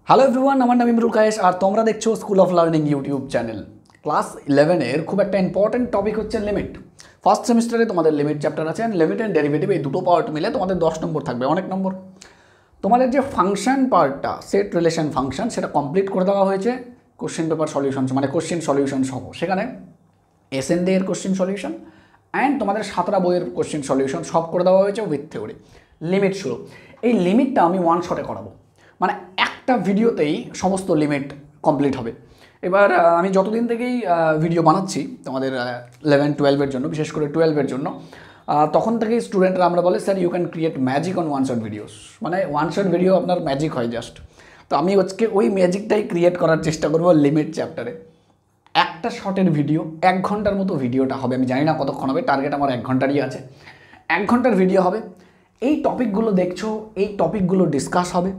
Hello everyone, আমার নাম ইমরুল কায়েস আর তোমরা দেখছো school of learning YouTube channel. Class 11 এর খুব একটা ইম্পর্টেন্ট টপিক হচ্ছে লিমিট। ফার্স্ট সেমিস্টারে তোমাদের লিমিট চ্যাপ্টার আছে, অ্যান্ড লিমিট অ্যান্ড ডেরিভেটিভ এই দুটো পার্ট মিলে তোমাদের 10 নম্বর থাকবে, অনেক নম্বর। তোমাদের যে ফাংশন পার্টটা, সেট রিলেশন ফাংশন, সেটা কমপ্লিট করে দেওয়া হয়েছে কোশ্চেন পেপার সলিউশন, মানে কোশ্চেন সলিউশন সহ। সেখানে এসএনডি এর কোশ্চেন সলিউশন অ্যান্ড তোমাদের 7টা বইয়ের কোশ্চেন সলিউশন সব করে দেওয়া হয়েছে উইথ থিওরি। লিমিট শুরু, এই লিমিটটা আমি ওয়ান শটে করাবো, মানে একটা ভিডিওতেই সমস্ত লিমিট কমপ্লিট হবে। এবার আমি যতদিন থেকেই ভিডিও বানাচ্ছি তোমাদের 11-12-এর জন্য, বিশেষ করে 12-এর জন্য, তখন থেকেই স্টুডেন্টরা আমরা বলে sir you can create magic on one shot videos, মানে ওয়ান শট ভিডিও আপনার ম্যাজিক হয় জাস্ট। তো আমি আজকে ওই ম্যাজিকটাই ক্রিয়েট করার চেষ্টা করবো লিমিট চ্যাপ্টারে। একটা শটের ভিডিও 1 ঘন্টার মতো ভিডিওটা হবে, আমি জানি না কতক্ষণ হবে, টার্গেট আমার 1 ঘন্টারই আছে। 1 ঘন্টার ভিডিও হবে, এই টপিকগুলো দেখছো, এই টপিকগুলো ডিসকাস হবে,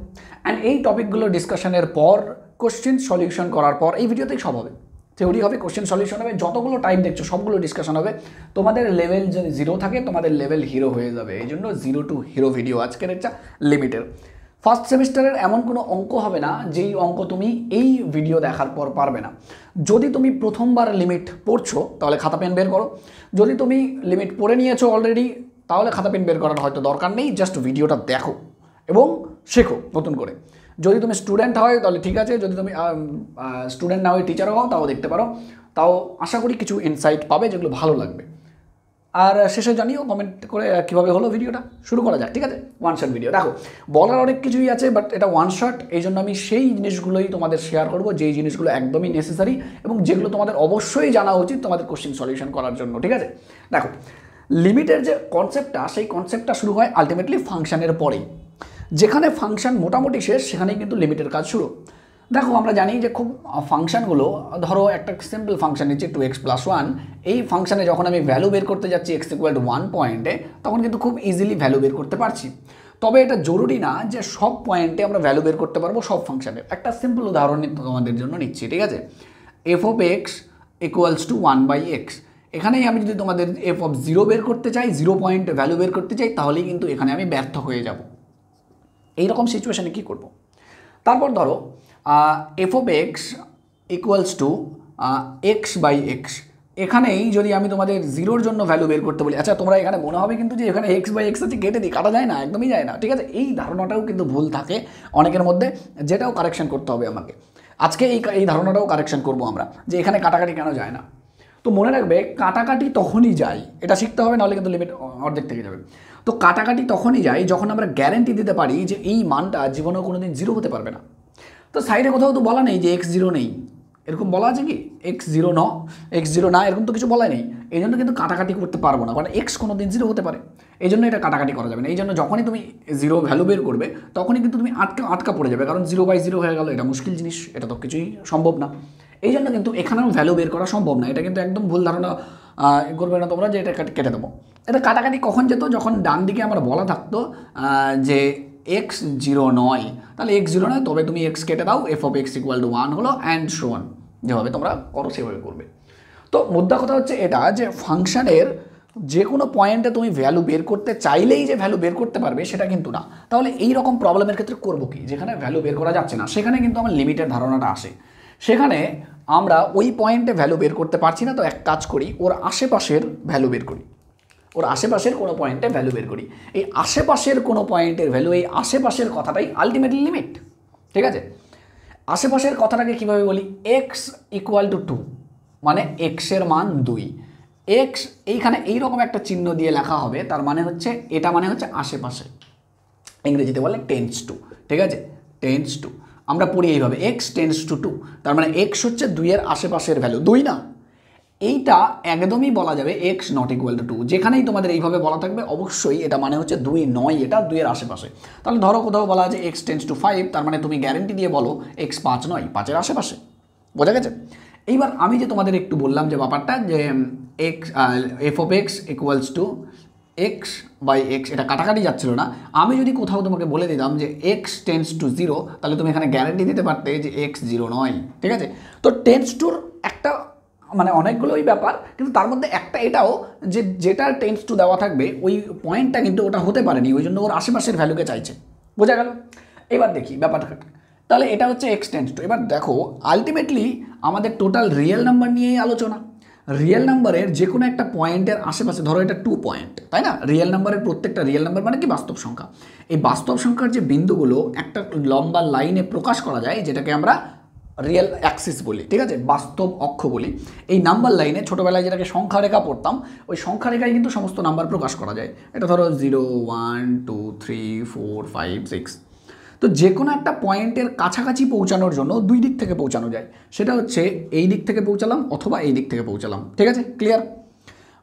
অ্যান্ড এই টপিকগুলো ডিসকাশনের পর কোশ্চেন সলিউশন করার পর এই ভিডিওতেই সব হবে। থিওরি হবে, কোশ্চেন সলিউশন হবে, যতগুলো টাইপ দেখছো সবগুলো ডিসকাশন হবে। তোমাদের লেভেল যদি 0 থাকে তোমাদের লেভেল হিরো হয়ে যাবে, এই জন্য 0 to হিরো ভিডিও আজকের এটা লিমিটের। ফার্স্ট সেমিস্টারের এমন কোনো অঙ্ক হবে না যেই অঙ্ক তুমি এই ভিডিও দেখার পর পারবে না। যদি তুমি প্রথমবার লিমিট পড়ছো তাহলে খাতা পেন বের করো, যদি তুমি লিমিট পড়ে নিয়েছো অলরেডি তাহলে খাতা পেন বের করার হয়তো দরকার নেই, জাস্ট ভিডিওটা দেখো এবং শেখো নতুন করে। যদি তুমি স্টুডেন্ট হয় তাহলে ঠিক আছে, যদি তুমি স্টুডেন্ট না হয়ে টিচারও হও তাও দেখতে পারো, তাও আশা করি কিছু ইনসাইট পাবে যেগুলো ভালো লাগবে। আর শেষে জানিও কমেন্ট করে কীভাবে হলো ভিডিওটা। শুরু করা যাক, ঠিক আছে? One shot video. দেখো, বলার অনেক কিছুই আছে, বাট এটা ওয়ান শট, এই জন্য আমি সেই জিনিসগুলোই তোমাদের শেয়ার করবো যেই জিনিসগুলো একদমই নেসেসারি এবং যেগুলো তোমাদের অবশ্যই জানা উচিত তোমাদের কোশ্চেন সলিউশন করার জন্য, ঠিক আছে? দেখো, লিমিটের যে কনসেপ্টটা, সেই কনসেপ্টটা শুরু হয় আলটিমেটলি ফাংশনের পরেই। যেখানে ফাংশন মোটামুটি শেষ সেখানেই কিন্তু লিমিটের কাজ শুরু। দেখো, আমরা জানি যে খুব ফাংশনগুলো, ধরো একটা সিম্পল ফাংশন নিচ্ছে 2x+1, এই ফাংশনে যখন আমি ভ্যালু বের করতে যাচ্ছি x=1 পয়েন্টে, তখন কিন্তু খুব ইজিলি ভ্যালু বের করতে পারছি। তবে এটা জরুরি না যে সব পয়েন্টে আমরা ভ্যালু বের করতে পারবো সব ফাংশনের। একটা সিম্পল উদাহরণ তোমাদের জন্য নিচ্ছি, ঠিক আছে? f(x)=1/x, এখানেই আমি যদি তোমাদের f(0) বের করতে চাই, 0 পয়েন্ট ভ্যালু বের করতে চাই, তাহলেই কিন্তু এখানে আমি ব্যর্থ হয়ে যাব। এইরকম সিচুয়েশানে কী করব? তারপর ধরো f(x)=x/x, এখানেই যদি আমি তোমাদের 0-র জন্য ভ্যালু বের করতে বলি, আচ্ছা তোমরা এখানে মনে হবে কিন্তু যে এখানে x/x আছে, কেটে দিই, কাটা যায় না, একদমই যায় না, ঠিক আছে? এই ধারণাটাও কিন্তু ভুল থাকে অনেকের মধ্যে, যেটাও কারেকশন করতে হবে আমাকে। আজকে এই ধারণাটাও কারেকশন করব আমরা, যে এখানে কাটাকাটি কেন যায় না। তো মনে রাখবে, কাটাকাটি তখনই যায়, এটা শিখতে হবে, নাহলে কিন্তু লিমিট অর্ধেক থেকে যাবে। তো কাটাকাটি তখনই যায় যখন আমরা গ্যারেন্টি দিতে পারি যে এই মানটা জীবনেও কোনো দিন 0 হতে পারবে না। তো সাইডে কোথাও তো বলা নেই যে x0 নেই, এরকম বলা আছে কি? x0 না, এরকম তো কিছু বলা নেই। এই জন্য কিন্তু কাটাকাটি করতে পারবো না, কারণ x কোনো দিন 0 হতে পারে, এই জন্য এটা কাটাকাটি করা যাবে না। এই জন্য যখনই তুমি 0 ভ্যালু বের করবে তখনই কিন্তু তুমি আটকা পড়ে যাবে, কারণ 0/0 হয়ে গেল, এটা মুশকিল জিনিস, এটা তো কিছুই সম্ভব না। এই জন্য কিন্তু এখানেও ভ্যালু বের করা সম্ভব না, এটা কিন্তু একদম ভুল ধারণা করবে না তোমরা যে এটা কেটে দেবো। এটা কাটাকাটি কখন যেত? যখন ডান দিকে আমার বলা থাকতো যে x0 নয়, তাহলে x0 নয়, তবে তুমি x কেটে দাও, f(x)=1 হলো, অ্যান্ড সো অন, যেভাবে তোমরা করো সেভাবে করবে। তো মুদ্রা কথা হচ্ছে এটা, যে ফাংশনের যে কোনো পয়েন্টে তুমি ভ্যালু বের করতে চাইলেই যে ভ্যালু বের করতে পারবে সেটা কিন্তু না। তাহলে এই রকম প্রবলেমের ক্ষেত্রে করবো কি? যেখানে ভ্যালু বের করা যাচ্ছে না সেখানে কিন্তু আমার লিমিটের ধারণাটা আসে। সেখানে আমরা ওই পয়েন্টে ভ্যালু বের করতে পারছি না, তো এক কাজ করি, ওর আশেপাশের ভ্যালু বের করি, ওর আশেপাশের কোনো পয়েন্টে ভ্যালু বের করি। এই আশেপাশের কোনো পয়েন্টের ভ্যালু, এই আশেপাশের কথাটাই আলটিমেটলি লিমিট, ঠিক আছে? আশেপাশের কথাটাকে কীভাবে বলি? x=2, মানে x-এর মান 2, x এইখানে এইরকম একটা চিহ্ন দিয়ে লেখা হবে, তার মানে হচ্ছে এটা মানে হচ্ছে আশেপাশে, ইংরেজিতে বলে টেন্স টু, ঠিক আছে? টেন্স টু আমরা পড়ি এইভাবে, x টেন্স টু 2, তার মানে x হচ্ছে 2-এর আশেপাশের ভ্যালু, 2 না। এইটা একদমই বলা যাবে x=2, যেখানেই তোমাদের এইভাবে বলা থাকবে অবশ্যই এটা মানে হচ্ছে 2 নয়, এটা 2-এর আশেপাশে। তাহলে ধরো কোথাও বলা আছে x টেন্স টু 5, তার মানে তুমি গ্যারেন্টি দিয়ে বলো x5 নয়, 5-এর আশেপাশে। বোঝা গেছে? এইবার আমি যে তোমাদের একটু বললাম যে ব্যাপারটা, যে f(x)=x/x, এটা কাটাকাটি যাচ্ছিল না। আমি যদি কোথাও তোমাকে বলে দিতাম যে x টেন্স টু 0, তাহলে তুমি এখানে গ্যারেন্টি দিতে পারতে যে x0 নয়, ঠিক আছে? তো টেন্স টুর একটা মানে অনেকগুলোই ব্যাপার, কিন্তু তার মধ্যে একটা এটাও যে যেটা টেন্স টু দেওয়া থাকবে ওই পয়েন্টটা কিন্তু ওটা হতে পারেনি, ওই জন্য ওর আশেপাশের ভ্যালুকে চাইছে। বোঝা গেল? এবার দেখি ব্যাপারটা, তাহলে এটা হচ্ছে এক্স টেন্স টু। এবার দেখো আলটিমেটলি আমাদের টোটাল রিয়েল নাম্বার নিয়েই আলোচনা। রিয়েল নাম্বারের যে কোনো একটা পয়েন্টের আশেপাশে, ধরো এটা 2 পয়েন্ট, তাই না? রিয়েল নাম্বারের প্রত্যেকটা, রিয়েল নাম্বার মানে কি বাস্তব সংখ্যা, এই বাস্তব সংখ্যার যে বিন্দুগুলো একটা লম্বা লাইনে প্রকাশ করা যায়, যেটাকে আমরা রিয়েল অ্যাক্সিস বলি, ঠিক আছে, বাস্তব অক্ষ বলি। এই নাম্বার লাইনে ছোটোবেলায় যেটাকে সংখ্যা রেখা পড়তাম, ওই সংখ্যা রেখায় কিন্তু সমস্ত নাম্বার প্রকাশ করা যায়। এটা ধরো 0 1 2 3 4 5 6। তো যে কোনো একটা পয়েন্টের কাছাকাছি পৌঁছানোর জন্য দুই দিক থেকে পৌঁছানো যায়। সেটা হচ্ছে এই দিক থেকে পৌঁছালাম অথবা এই দিক থেকে পৌঁছালাম, ঠিক আছে, ক্লিয়ার?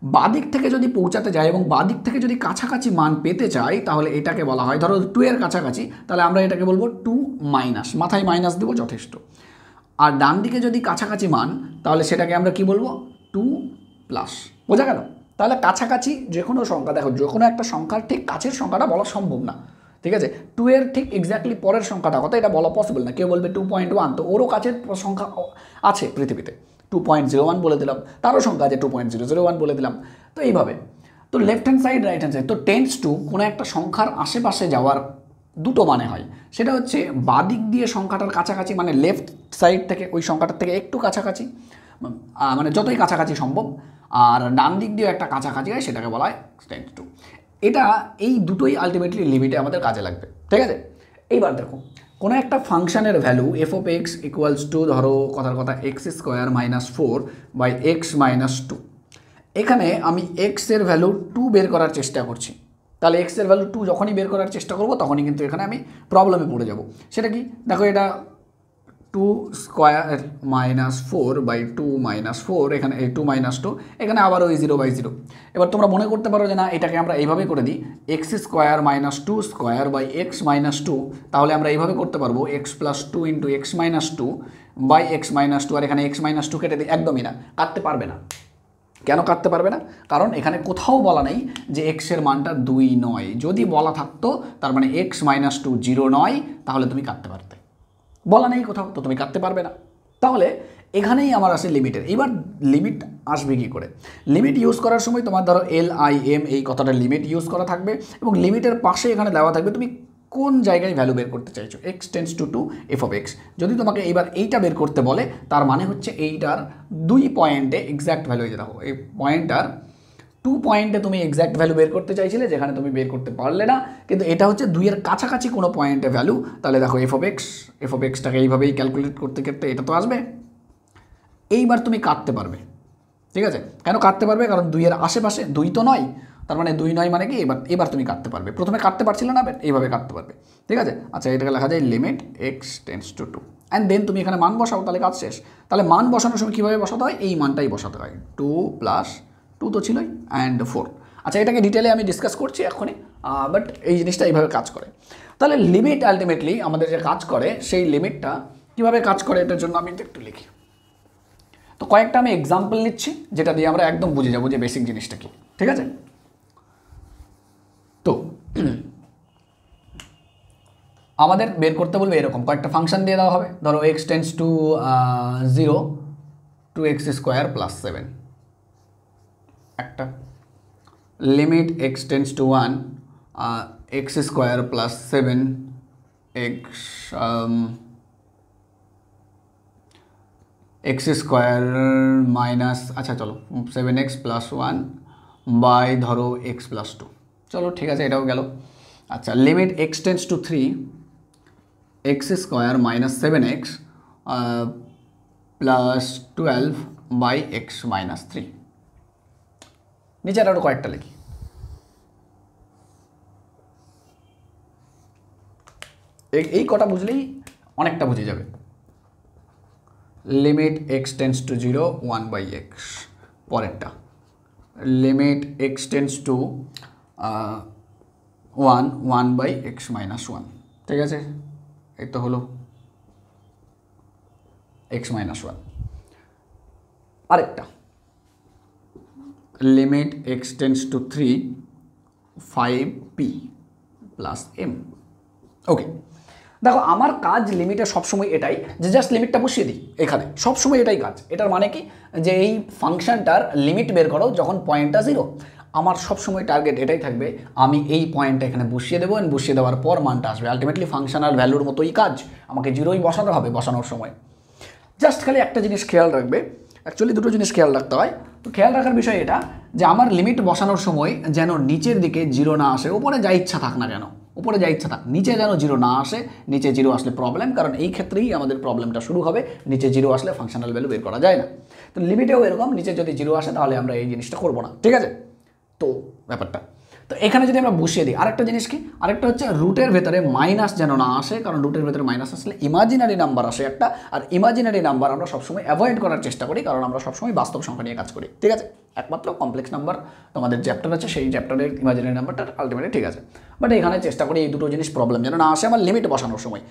বাঁ দিক থেকে যদি পৌঁছাতে যায় এবং বাঁ দিক থেকে যদি কাছাকাছি মান পেতে চাই, তাহলে এটাকে বলা হয়, ধরো 2 এর কাছাকাছি, তাহলে আমরা এটাকে বলবো 2 মাইনাস, মাথায় মাইনাস দেবো, যথেষ্ট। আর ডান দিকে যদি কাছাকাছি মান, তাহলে সেটাকে আমরা কি বলবো, 2 প্লাস। বোঝা গেল? তাহলে কাছাকাছি যে কোনো সংখ্যা, দেখো যে কোনো একটা সংখ্যার ঠিক কাছের সংখ্যাটা বলা সম্ভব না, ঠিক আছে? 2 এর ঠিক এক্স্যাক্টলি পরের সংখ্যাটা কত এটা বলা পসিবল না। কেউ বলবে 2.1, তো ওরও কাছের সংখ্যা আছে পৃথিবীতে, 2.01 বলে দিলাম, তারও সংখ্যা আছে 2.001 বলে দিলাম। তো এইভাবে, তো left hand side right hand side, তো টেন্স টু কোনো একটা সংখ্যার আশেপাশে যাওয়ার দুটো মানে হয়। সেটা হচ্ছে বাঁ দিক দিয়ে সংখ্যাটার কাছাকাছি, মানে লেফট সাইড থেকে ওই সংখ্যাটার থেকে একটু কাছাকাছি, মানে যতই কাছাকাছি সম্ভব, আর ডান দিক দিয়েও একটা কাছাকাছি হয়, সেটাকে বলা হয় টেন্স টু। এটা এই দুটোই আলটিমেটলি লিমিটে আমাদের কাজে লাগবে, ঠিক আছে? এইবার দেখো কোনো একটা ফাংশনের value f of x equals to, ধরো কথার কথা x square minus 4 by x minus 2। এখানে আমি এক্সের ভ্যালু 2 বের করার চেষ্টা করছি। তাহলে এক্সের ভ্যালু 2 যখনই বের করার চেষ্টা করব, তখনই কিন্তু এখানে আমি প্রবলেমে পড়ে যাব। সেটা কি, দেখো এটা 2 স্কোয়ার মাইনাস 4 বাই 2 মাইনাস 4, এখানে এই 2 মাইনাস 2, এখানে আবার ওই 0/0। এবার তোমরা মনে করতে পারো যে না, এটাকে আমরা এইভাবে করে দিই, x square minus 2 square by x minus 2। তাহলে আমরা এইভাবে করতে পারবো x plus 2 into x minus 2 by x minus 2, আর এখানে এক্স মাইনাস 2 কেটে দিই। একদমই না, কাটতে পারবে না। কেন কাটতে পারবে না? কারণ এখানে কোথাও বলা নেই যে এক্সের মানটা 2 নয়। যদি বলা থাকতো, তার মানে এক্স মাইনাস 2 0 নয়, তাহলে তুমি কাটতে পারতে। বলা নেই কোথাও, তো তুমি কাটতে পারবে না। তাহলে এখানেই আমার আসে লিমিটের। এবার লিমিট আসবে কী করে? লিমিট ইউজ করার সময় তোমার ধরো LIM এই কথাটা লিমিট ইউজ করা থাকবে, এবং লিমিটের পাশে এখানে দেওয়া থাকবে তুমি কোন জায়গায় ভ্যালু বের করতে চাইছো, x tends two F of x. যদি তোমাকে এবার এইটা বের করতে বলে, তার মানে হচ্ছে এইটার 2 পয়েন্টে এক্স্যাক্ট ভ্যালু, এই যে দেখো এই পয়েন্টটার 2 পয়েন্টে তুমি এক্স্যাক্ট ভ্যালু বের করতে চাইছিলে, যেখানে তুমি বের করতে পারলে না, কিন্তু এটা হচ্ছে 2 এর কাছাকাছি কোনো পয়েন্টে ভ্যালু। তাহলে দেখো এফ অফ এক্সটাকে এইভাবেই ক্যালকুলেট করতে করতে এটা তো আসবে। এইবার তুমি কাটতে পারবে, ঠিক আছে? কেন কাটতে পারবে? কারণ 2 এর আশেপাশে 2 তো নয়, তার মানে 2 নয় মানে কি, এবার তুমি কাটতে পারবে। প্রথমে কাটতে পারছিলে না, এইভাবে কাটতে পারবে, ঠিক আছে? আচ্ছা, এটাকে লেখা যায় limit x tends to 2, and then তুমি এখানে মান বসাও, তাহলে কাজ শেষ। তাহলে মান বসানোর সময় কীভাবে বসাতে হয়? এই মানটাই বসাতে হয়, 2 প্লাস 2 তো ছিলই, অ্যান্ড 4। আচ্ছা, এটাকে ডিটেলে আমি ডিসকাস করছি এখনই, বাট এই জিনিসটা এইভাবে কাজ করে। তাহলে লিমিট আলটিমেটলি আমাদের যে কাজ করে, সেই লিমিটটা কীভাবে কাজ করে, এটার জন্য আমি একটু লিখি। তো কয়েকটা আমি এক্সাম্পল নিচ্ছি, যেটা দিয়ে আমরা একদম বুঝে যাবো যে বেসিক জিনিসটা কি, ঠিক আছে? তো আমাদের বের করতে বলবে এরকম কয়েকটা ফাংশন দিয়ে দেওয়া হবে। ধরো x tends to 0 to x square plus 7 একটা, limit x tends to 1 x square plus 7 x x square minus, আচ্ছা চলো 7x প্লাস 1 বাই ধরো এক্স প্লাস 2। চলো ঠিক আছে, এটাও গেল। আচ্ছা, limit x tends to 3 x square minus 7x plus 12 by x minus 3। নিচে আরও কয়েকটা লিখি। এই কটা বুঝলেই অনেকটা বুঝে যাবে। Limit x tends to 0 1 by x. পরেরটা limit x tends to 1 by x minus 1। ঠিক আছে, এই তো হলো এক্স মাইনাস 1। আরেকটা limit x tends to 3 5p plus m। ওকে, দেখো আমার কাজ লিমিটে সবসময় এটাই যে জাস্ট লিমিটটা বসিয়ে দিই এখানে, সবসময় এটাই কাজ। এটার মানে কি, যে এই ফাংশনটার লিমিট বের করো যখন পয়েন্টটা 0। আমার সবসময় টার্গেট এটাই থাকবে, আমি এই পয়েন্টটা এখানে বসিয়ে দেবো, বসিয়ে দেওয়ার পর মানটা আসবে। আলটিমেটলি ফাংশনাল ভ্যালুর মতোই কাজ, আমাকে জিরোই বসাতে হবে বসানোর সময়। জাস্ট খালি একটা জিনিস খেয়াল রাখবে, অ্যাকচুয়ালি দুটো জিনিস খেয়াল রাখতে হয়। তো খেয়াল রাখার বিষয় এটা যে আমার লিমিট বসানোর সময় যেন নিচের দিকে জিরো না আসে, উপরে যা ইচ্ছা থাক না কেন, উপরে যা ইচ্ছা থাক, নিচে যেন জিরো না আসে। নিচে জিরো আসলে প্রবলেম, কারণ এই ক্ষেত্রেই আমাদের প্রবলেমটা শুরু হবে। নিচে জিরো আসলে ফাংশনাল ভ্যালু বের করা যায় না। তো লিমিটেও এরকম, নিচে যদি জিরো আসে তাহলে আমরা এই জিনিসটা করবো না, ঠিক আছে? তো ব্যাপারটা তো এখানে যদি আমরা বসিয়ে দিই, আরেকটা জিনিস কি, আরেকটা হচ্ছে রুটের ভেতরে মাইনাস যেন না আসে, কারণ রুটের ভেতরে মাইনাস আসলে ইমাজিনারি নাম্বার আসে একটা, আর ইমাজিনারি নাম্বার আমরা সবসময় অ্যাভয়েড করার চেষ্টা করি, কারণ আমরা সবসময় বাস্তব সংখ্যা নিয়ে কাজ করি, ঠিক আছে? একমাত্র কমপ্লেক্স নাম্বার তোমাদের চ্যাপ্টার আছে, সেই চ্যাপ্টারের ইমাজিনারি নাম্বারটা আলটিমেটলি ঠিক আছে, বাট এখানে চেষ্টা করি এই দুটো জিনিস প্রবলেম যেন না আসে আমার লিমিট বসানোর সময়।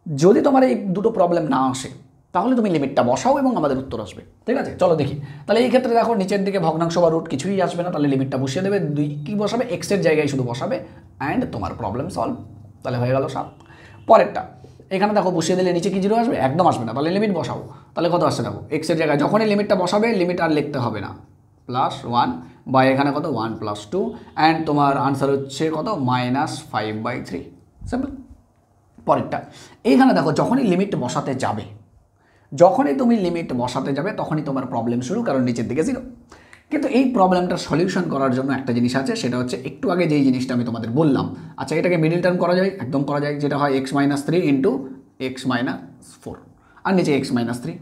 যদি তোমার এই দুটো প্রবলেম না আসে তাহলে তুমি লিমিটটা বসাও এবং আমাদের উত্তর আসবে, ঠিক আছে? চলো দেখি। তাহলে এই ক্ষেত্রে দেখো নিচের দিকে ভগ্নাংশ বা রুট কিছুই আসবে না, তাহলে লিমিটটা বসিয়ে দেবে, দুই কী বসাবে, এক্সের জায়গায় শুধু বসাবে, অ্যান্ড তোমার প্রবলেম সলভ। তাহলে হয়ে গেল সব। পরেরটা এখানে দেখো বসিয়ে দিলে নিচে কি জিরো আসবে, একদম আসবে না, তাহলে লিমিট বসাও। তাহলে কত আসছে দেখো, এক্সের জায়গায় যখনই লিমিটটা বসাবে লিমিট আর লিখতে হবে না, +1 বা এখানে কত 1 + 2, অ্যান্ড তোমার আনসার হচ্ছে কত -5/3, সিম্পল। পরেরটা এইখানে দেখো যখনই লিমিট বসাতে যাবে, যখনই তুমি লিমিট বসাতে যাবে তখনই তোমার প্রবলেম শুরু, কারণ নিচের দিকে জিরো। কিন্তু এই প্রবলেমটার সলিউশন করার জন্য একটা জিনিস আছে, সেটা হচ্ছে একটু আগে যেই জিনিসটা আমি তোমাদের বললাম। আচ্ছা, এটাকে মিডিল টার্ম করা যায়, একদম করা যায়, যেটা হয় x-3 × x-4 আর নিচে x-3।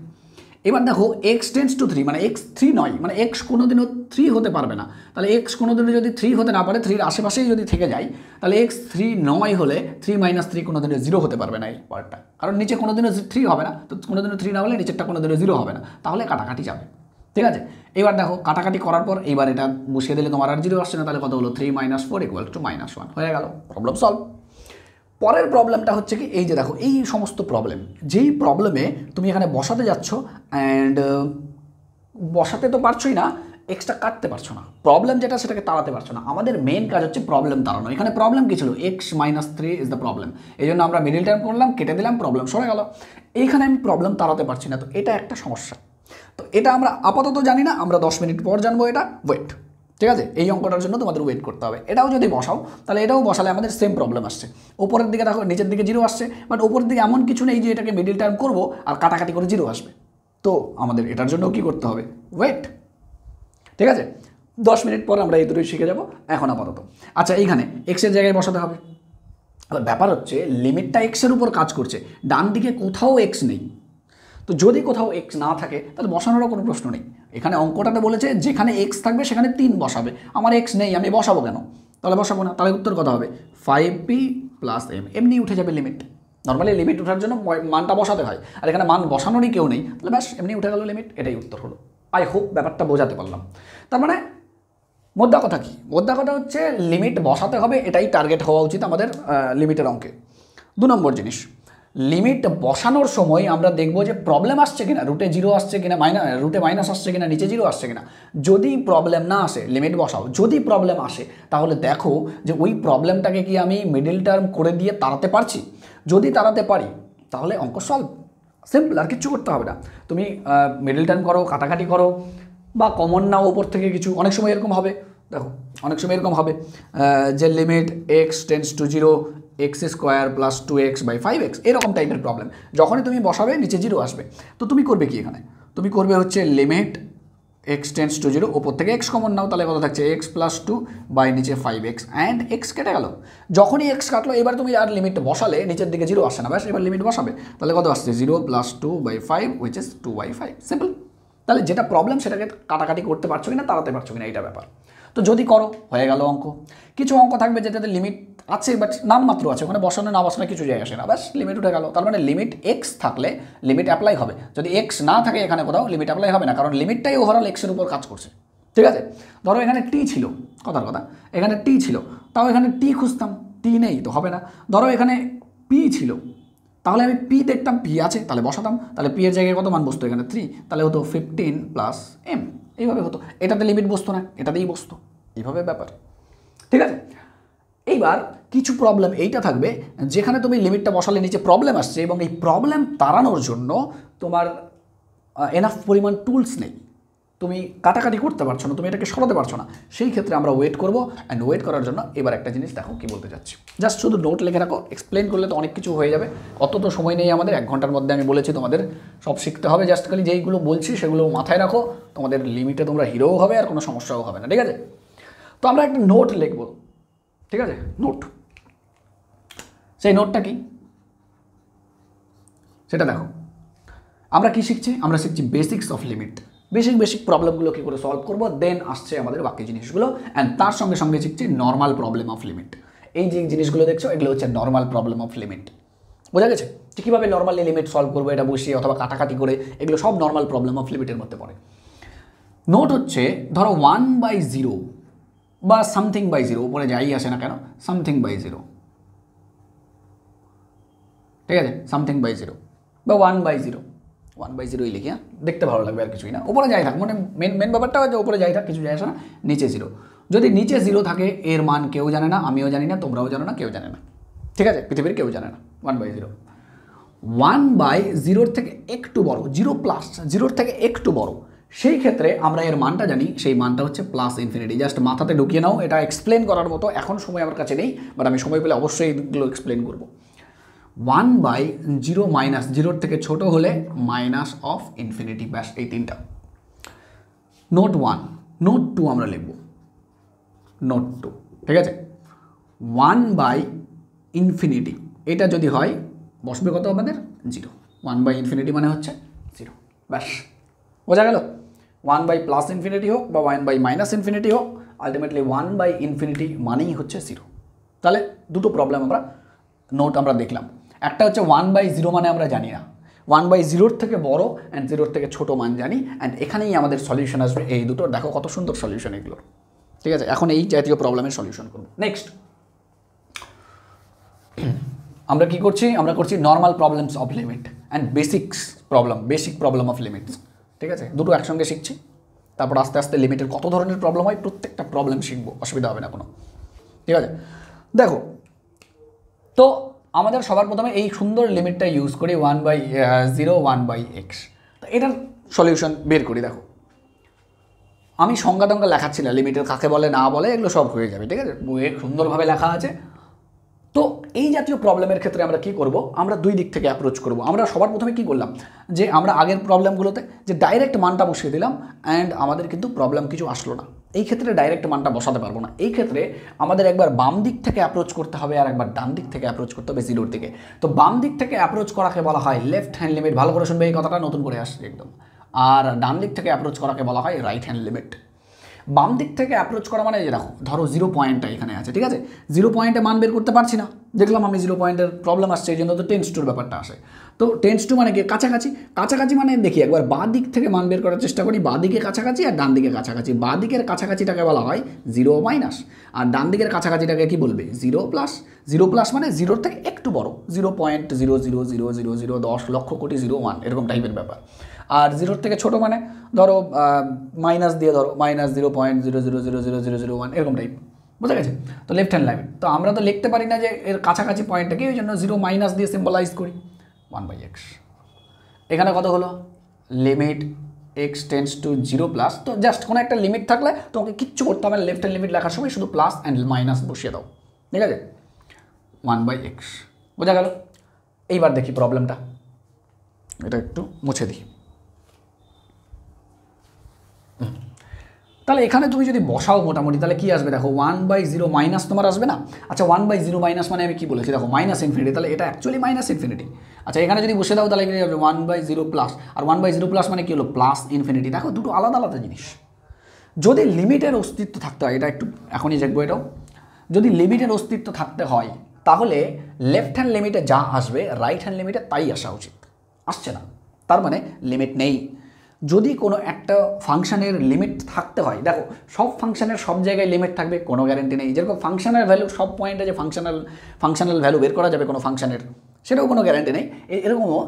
এবার দেখো x টেন্ডস টু 3, মানে x 3 নয়, মানে x কোনোদিনও 3 হতে পারবে না। তাহলে x কোনোদিনও যদি 3 হতে না পারে, 3-র আশেপাশেই যদি থেকে যায়, তাহলে x 3 নয় হলে 3 - 3 কোনোদিনও 0 হতে পারবে না এই পার্টটা, কারণ নিচে কোনোদিনও 3 হবে না। তো কোনোদিনও 3 না হলে নিচেরটা কোনোদিনও 0 হবে না, তাহলে কাটাকাটি যাবে, ঠিক আছে? এবার দেখো কাটাকাটি করার পর এইবার এটা বসিয়ে দিলে তোমার আর 0 আসছে না, তাহলে কত হলো 3 - 4 = -1, হয়ে গেল, প্রবলেম সলভ। পরের প্রবলেমটা হচ্ছে কি, এই যে দেখো এই সমস্ত প্রবলেম, যেই প্রবলেমে তুমি এখানে বসাতে যাচ্ছ অ্যান্ড বসাতে তো পারছোই না, এক্সট্রা কাটতে পারছো না, প্রবলেম যেটা সেটাকে তাড়াতে পারছো না। আমাদের মেন কাজ হচ্ছে প্রবলেম তাড়ানো। এখানে প্রবলেম কি ছিল, x-3 ইজ দ্য প্রবলেম, এই জন্য আমরা মিডিল টার্ম করলাম, কেটে দিলাম, প্রবলেম সরে গেল। এইখানে আমি প্রবলেম তাড়াতে পারছি না, তো এটা একটা সমস্যা। তো এটা আমরা আপাতত জানি না, আমরা 10 মিনিট পর জানবো এটা, ওয়েট, ঠিক আছে? এই অঙ্কটার জন্য তোমাদের ওয়েট করতে হবে। এটাও যদি বসাও তাহলে এটাও বসালে আমাদের সেম প্রবলেম আসছে। ওপরের দিকে দেখো নিচের দিকে 0 আসছে, বাট ওপরের দিকে এমন কিছু নেই যে এটাকে মিডিল টার্ম করবো আর কাটাকাটি করে 0 আসবে। তো আমাদের এটার জন্য কী করতে হবে, ওয়েট, ঠিক আছে? 10 মিনিট পর আমরা এই দুটোই শিখে যাবো, এখন আপাতত। আচ্ছা, এইখানে এক্সের জায়গায় বসাতে হবে। এবার ব্যাপার হচ্ছে লিমিটটা এক্সের উপর কাজ করছে, ডান দিকে কোথাও এক্স নেই। তো যদি কোথাও এক্স না থাকে তাহলে বসানোরও কোনো প্রশ্ন নেই। এখানে অঙ্কটাতে বলেছে যেখানে এক্স থাকবে সেখানে 3 বসাবে, আমার এক্স নেই, আমি বসাবো কেন? তাহলে বসাবো না। তাহলে উত্তর কত হবে, 5p + m, এমনি উঠে যাবে লিমিট। নর্মালি লিমিট ওঠার জন্য মানটা বসাতে হয়, আর এখানে মান বসানোরই কেউ নেই, তাহলে ব্যাস এমনি উঠে গেল লিমিট, এটাই উত্তর হলো। আই হোপ ব্যাপারটা বোঝাতে পারলাম। তার মানে মোদ্দা কথা কি, মোদ্দা কথা হচ্ছে লিমিট বসাতে হবে, এটাই টার্গেট হওয়া উচিত আমাদের লিমিটের অঙ্কে। 2 নম্বর জিনিস, লিমিট বসানোর সময় আমরা দেখব যে প্রবলেম আসছে কিনা, রুটে 0 আসছে কিনা, রুটে মাইনাস আসছে কিনা, নিচে 0 আসছে কিনা। যদি প্রবলেম না আসে লিমিট বসাও, যদি প্রবলেম আসে তাহলে দেখো যে ওই প্রবলেমটাকে কি আমি মিডিল টার্ম করে দিয়ে তাড়াতে পারছি। যদি তাড়াতে পারি তাহলে অঙ্ক সলভ, সিম্পল, আর কিচ্ছু করতে হবে না। তুমি মিডিল টার্ম করো, কাটাকাটি করো, বা কমন নাও ওপর থেকে কিছু। অনেক সময় এরকম হবে, দেখো অনেক সময় এরকম হবে যে লিমিট x → 0 x² + 2x/5x, এরকম টাইপের প্রবলেম। যখনই তুমি বসাবে নিচে 0 আসবে, তো তুমি করবে কি, এখানে তুমি করবে হচ্ছে লিমিট x → 0, ওপর থেকে x কমন নাও, তাহলে কত থাকছে x + 2 বাই নিচে 5x, অ্যান্ড x কেটে গেল। যখনই x কাটলো এবার তুমি আর লিমিট বসালে নিচের দিকে 0 আসে না, ব্যাস এবার লিমিট বসাবে, তাহলে কত আসছে 0 + 2/5 which is 2/5, সিম্পল। তাহলে যেটা প্রবলেম সেটাকে কাটাকাটি করতে পারছো কিনা, তাড়াতে পারছো কিনা, এইটা ব্যাপার। তো যদি করো হয়ে গেল অঙ্ক। কিছু অঙ্ক থাকবে যেটাতে লিমিট আছে বাট নামমাত্র আছে, ওখানে বসানো না বসানো কিছু যায় আসে না, ব্যাস লিমিট উঠে গেল। তার মানে লিমিট এক্স থাকলে লিমিট অ্যাপ্লাই হবে, যদি এক্স না থাকে এখানে কোথাও লিমিট অ্যাপ্লাই হবে না, কারণ লিমিটটাই ওভারঅল এক্সের উপর কাজ করছে, ঠিক আছে? ধরো এখানে টি ছিল, কথার কথা এখানে টি ছিল, তাও এখানে টি খুঁজতাম, টি নেই তো হবে না। ধরো এখানে পি ছিল, তাহলে আমি পি দেখতাম পি আছে, তাহলে বসাতাম, তাহলে পি এর জায়গায় কত মান বসতো, এখানে 3, তাহলে হতো 15 + m, এইভাবে হতো। এটাতে লিমিট বসতো না, এটাতেই বসতো, এইভাবে ব্যাপার, ঠিক আছে? এইবার কিছু প্রবলেম এইটা থাকবে যেখানে তুমি লিমিটটা বসালে নিচে প্রবলেম আসছে, এবং এই প্রবলেম তাড়ানোর জন্য তোমার এনাফ পরিমাণ টুলস নেই। তুমি কাটাকাটি করতে পারছো না, তুমি এটাকে সরাতে পারছো না, সেই ক্ষেত্রে আমরা ওয়েট করব। অ্যান্ড ওয়েট করার জন্য এবার একটা জিনিস দেখো কি বলতে চাচ্ছি, জাস্ট শুধু নোট লিখে রাখো, এক্সপ্লেন করলে তো অনেক কিছু হয়ে যাবে, অত তো সময় নেই আমাদের, 1 ঘন্টার মধ্যে আমি বলেছি তোমাদের সব শিখতে হবে। জাস্ট খালি যেইগুলো বলছি সেগুলো মাথায় রাখো, তোমাদের লিমিটে তোমরা হিরোও হবে আর কোনো সমস্যাও হবে না, ঠিক আছে? তো আমরা একটা নোট লিখবো, ঠিক আছে? নোট, সেই নোটটা কি সেটা দেখো। আমরা কি শিখছি? আমরা শিখছি বেসিক্স অফ লিমিট, বেসিক প্রবলেমগুলো কী করে সলভ করবো, দেন আসছে আমাদের বাকি জিনিসগুলো। অ্যান্ড তার সঙ্গে সঙ্গে শিখছি নর্মাল প্রবলেম অফ লিমিট। এই যে জিনিসগুলো দেখছো এগুলো হচ্ছে নর্মাল প্রবলেম অফ লিমিট। বোঝা গেছে যে কীভাবে নর্মালি লিমিট সলভ করবো, এটা বসিয়ে অথবা কাটাকাটি করে, এগুলো সব নর্মাল প্রবলেম অফ লিমিটের মধ্যে পড়ে। নোট হচ্ছে ধরো 1/0 বা সামথিং বাই 0, উপরে যাই আসে না কেন সামথিং বাই 0, ঠিক আছে? সামথিং বাই 0 বা 1/0, 1/0ই লিখি, হ্যাঁ, দেখতে ভালো লাগবে আর কিছুই না। উপরে যাই থাক, মানে মেন ব্যাপারটা হচ্ছে উপরে যাই থাক, কিছু যায় আসে না। নিচে 0, যদি নিচে 0 থাকে এর মান কেউ জানে না, আমিও জানি না, তোমরাও জানো না, কেউ জানে না, ঠিক আছে? পৃথিবীর কেউ জানে না 1/0। 1/0 থেকে একটু বড়, 0+, 0 থেকে একটু বড়, সেই ক্ষেত্রে আমরা এর মানটা জানি, সেই মানটা হচ্ছে প্লাস ইনফিনিটি। জাস্ট মাথাতে ঢুকিয়ে নাও, এটা এক্সপ্লেন করার মতো এখন সময় আমার কাছে নেই, বাট আমি সময় পেলে অবশ্যই এগুলো এক্সপ্লেন করবো। 1/0 মাইনাস 0 থেকে ছোট হলে মাইনাস অফ ইনফিনিটি, ব্যাস এই তিনটা। নোট 1, নোট 2 আমরা লিখব, নোট 2, ঠিক আছে? 1/∞, এটা যদি হয় বসবে কত আমাদের? 0। 1/∞ মানে হচ্ছে 0, ব্যাস বোঝা গেল। 1/+∞ হোক বা 1/-∞ হোক, আলটিমেটলি 1/∞ মানেই হচ্ছে 0। তাহলে দুটো প্রবলেম আমরা নোট আমরা দেখলাম। একটা হচ্ছে 1/0 মানে আমরা জানি না, 1/0 থেকে বড় অ্যান্ড 0 থেকে ছোট মান জানি, অ্যান্ড এখানেই আমাদের সলিউশন আসবে এই দুটো। দেখো কত সুন্দর সলিউশন এগুলো, ঠিক আছে? এখন এই জাতীয় প্রবলেমের সলিউশন করব। নেক্সট আমরা কি করছি? আমরা করছি normal problems of limit and basic problem of limits, ঠিক আছে? দুটো একসঙ্গে শিখছি, তারপর আস্তে আস্তে লিমিটের কত ধরনের প্রবলেম হয় প্রত্যেকটা প্রবলেম শিখবো, অসুবিধা হবে না কোনো, ঠিক আছে? দেখো তো আমাদের সবার প্রথমে এই সুন্দর লিমিটটা ইউজ করি 1/0 1/x। তো এটার সলিউশন বের করি। দেখো আমি সংজ্ঞা টঙ্গা লেখাচ্ছি না, লিমিটের কাকে বলে না বলে এগুলো সব হয়ে যাবে, ঠিক আছে? বইয়ে সুন্দরভাবে লেখা আছে। তো এই জাতীয় প্রবলেমের ক্ষেত্রে আমরা কি করব? আমরা দুই দিক থেকে অ্যাপ্রোচ করব। আমরা সবার প্রথমে কি করলাম, যে আমরা আগের প্রবলেমগুলোতে যে ডাইরেক্ট মানটা বসিয়ে দিলাম, অ্যান্ড আমাদের কিন্তু প্রবলেম কিছু আসলো না। এই ক্ষেত্রে ডাইরেক্ট মানটা বসাতে পারবো না, এই ক্ষেত্রে আমাদের একবার বাম দিক থেকে অ্যাপ্রোচ করতে হবে আর একবার ডান দিক থেকে অ্যাপ্রোচ করতে হবে 0 দিকে। তো বাম দিক থেকে অ্যাপ্রোচ করাকে বলা হয় লেফট হ্যান্ড লিমিট, ভালো করে শুনবে এই কথাটা, নতুন করে আসছে একদম। আর ডান দিক থেকে অ্যাপ্রোচ করাকে বলা হয় রাইট হ্যান্ড লিমিট। বাম দিক থেকে অ্যাপ্রোচ করা মানে যে দেখো ধরো 0 পয়েন্টটা এখানে আছে, ঠিক আছে? 0 পয়েন্টে মান বের করতে পারছি না, দেখলাম আমি 0 পয়েন্টের প্রবলেম আসছে, এই জন্য তো টেন্স টুর ব্যাপারটা আসে। তো টেন্স টু মানে কি? কাছাকাছি মানে দেখি একবার বাঁ দিক থেকে মান বের করার চেষ্টা করি, বাঁ দিকে কাছাকাছি আর ডান দিকে কাছাকাছি। বাঁ দিকের কাছাকাছিটাকে বলা হয় 0- আর ডান দিকের কাছাকাছিটাকে কি বলবে? 0+। 0+ মানে 0 থেকে একটু বড়, 0.0000000 10 লক্ষ কোটি 01 এরকম টাইপের ব্যাপার। আর 0 থেকে ছোটো মানে ধরো মাইনাস দিয়ে ধরো -0.0000001 এরকম টাইপ, বোঝা গেছে? তো লেফট হ্যান্ড লিমিট তো আমরা তো লিখতে পারি না যে এর কাছাকাছি পয়েন্টটাকে, ওই জন্য 0- দিয়ে সিম্বলাইজ করি 1/x। এখানে কত হলো? Limit x tends to 0+। তো জাস্ট কোনো একটা লিমিট থাকলে তোমাকে কিচ্ছু করতে হবে না, লেফট হ্যান্ড লিমিট লেখার সময় শুধু প্লাস অ্যান্ড মাইনাস বসিয়ে দাও, ঠিক আছে? 1/x বোঝা গেল। এইবার দেখি প্রবলেমটা, এটা একটু মুছে দিই। তাহলে এখানে তুমি যদি বসাও মোটামুটি তাহলে কি আসবে? দেখো 1/0 মাইনাস তোমার আসবে না? আচ্ছা 1/0 মাইনাস মানে আমি কি বলেছি? দেখো -∞, তাহলে এটা অ্যাকচুয়ালি -∞। আচ্ছা এখানে যদি বসে দাও তাহলে কি হবে? 1/0 প্লাস, আর 1/0 প্লাস মানে কি হলো? +∞। দেখো দুটো আলাদা আলাদা জিনিস। যদি লিমিটের অস্তিত্ব থাকতে হয়, এটা একটু এখনই দেখবো এটাও, যদি লিমিটের অস্তিত্ব থাকতে হয় তাহলে লেফট হ্যান্ড লিমিটে যা আসবে রাইট হ্যান্ড লিমিটে তাই আসা উচিত, আসছে না, তার মানে লিমিট নেই। যদি কোনো একটা ফাংশনের লিমিট থাকতে হয়, দেখো সব ফাংশনের সব জায়গায় লিমিট থাকবে কোনো গ্যারেন্টি নেই। যেরকম ফাংশনের ভ্যালু সব পয়েন্টে যে ফাংশনাল ভ্যালু বের করা যাবে কোনো ফাংশনের, সেটাও কোনো গ্যারেন্টি নেই। এরকমও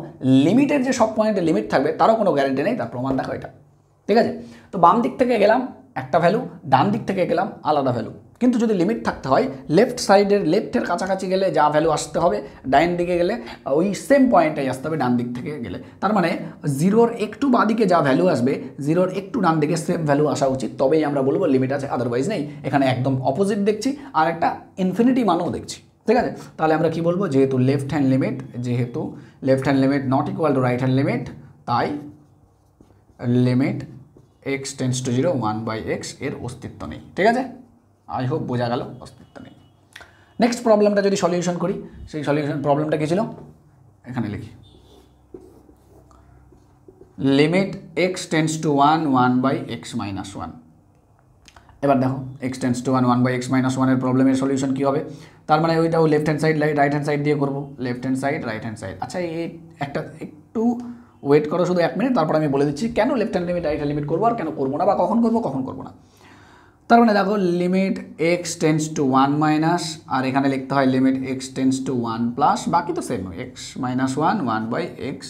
লিমিটের যে সব পয়েন্টে লিমিট থাকবে তারও কোনো গ্যারেন্টি নেই। তার প্রমাণ দেখো এটা, ঠিক আছে? তো বাম দিক থেকে গেলাম, একটা ভ্যালু, ডান দিক থেকে গেলাম আলাদা ভ্যালু। কিন্তু যদি লিমিট থাকতে হয় লেফটের কাছাকাছি গেলে যা ভ্যালু আসতে হবে, ডাইন দিকে গেলে ওই সেম পয়েন্টটাই আসতে হবে ডান দিক থেকে গেলে। তার মানে জিরোর একটু বাঁদিকে যা ভ্যালু আসবে জিরোর একটু ডান দিকে সেম ভ্যালু আসা উচিত, তবেই আমরা বলবো লিমিট আছে, আদারওয়াইজ নেই। এখানে একদম অপোজিট দেখছি আর একটা ইনফিনিটি মানও দেখছি, ঠিক আছে? তাহলে আমরা কি বলবো, যেহেতু left hand limit not equal to right hand limit, তাই limit x tends to 0 1/x এর অস্তিত্ব নেই, ঠিক আছে? আই হোপ বোঝা গেল, অস্তিত্ব নেই। নেক্সট প্রবলেমটা যদি সলিউশন করি, সেই প্রবলেমটা কী ছিল, এখানে লিখি limit x tends to 1 1/x minus 1। এবার দেখো x tends to 1 1/x minus 1 এর প্রবলেমের সলিউশন কী হবে? তার মানে ওইটাও left hand side right hand side দিয়ে করবো, left hand side right hand side. আচ্ছা, এই একটা একটু ওয়েট করো শুধু 1 মিনিট, তারপর আমি বলে দিচ্ছি কেন left hand limit right hand limit করবো আর কেন করবো না, বা কখন করবো না। তার মানে দেখো limit x tends to 1 minus, আর এখানে লিখতে হয় limit x tends to 1 plus, বাকি তো same, x minus 1 1/x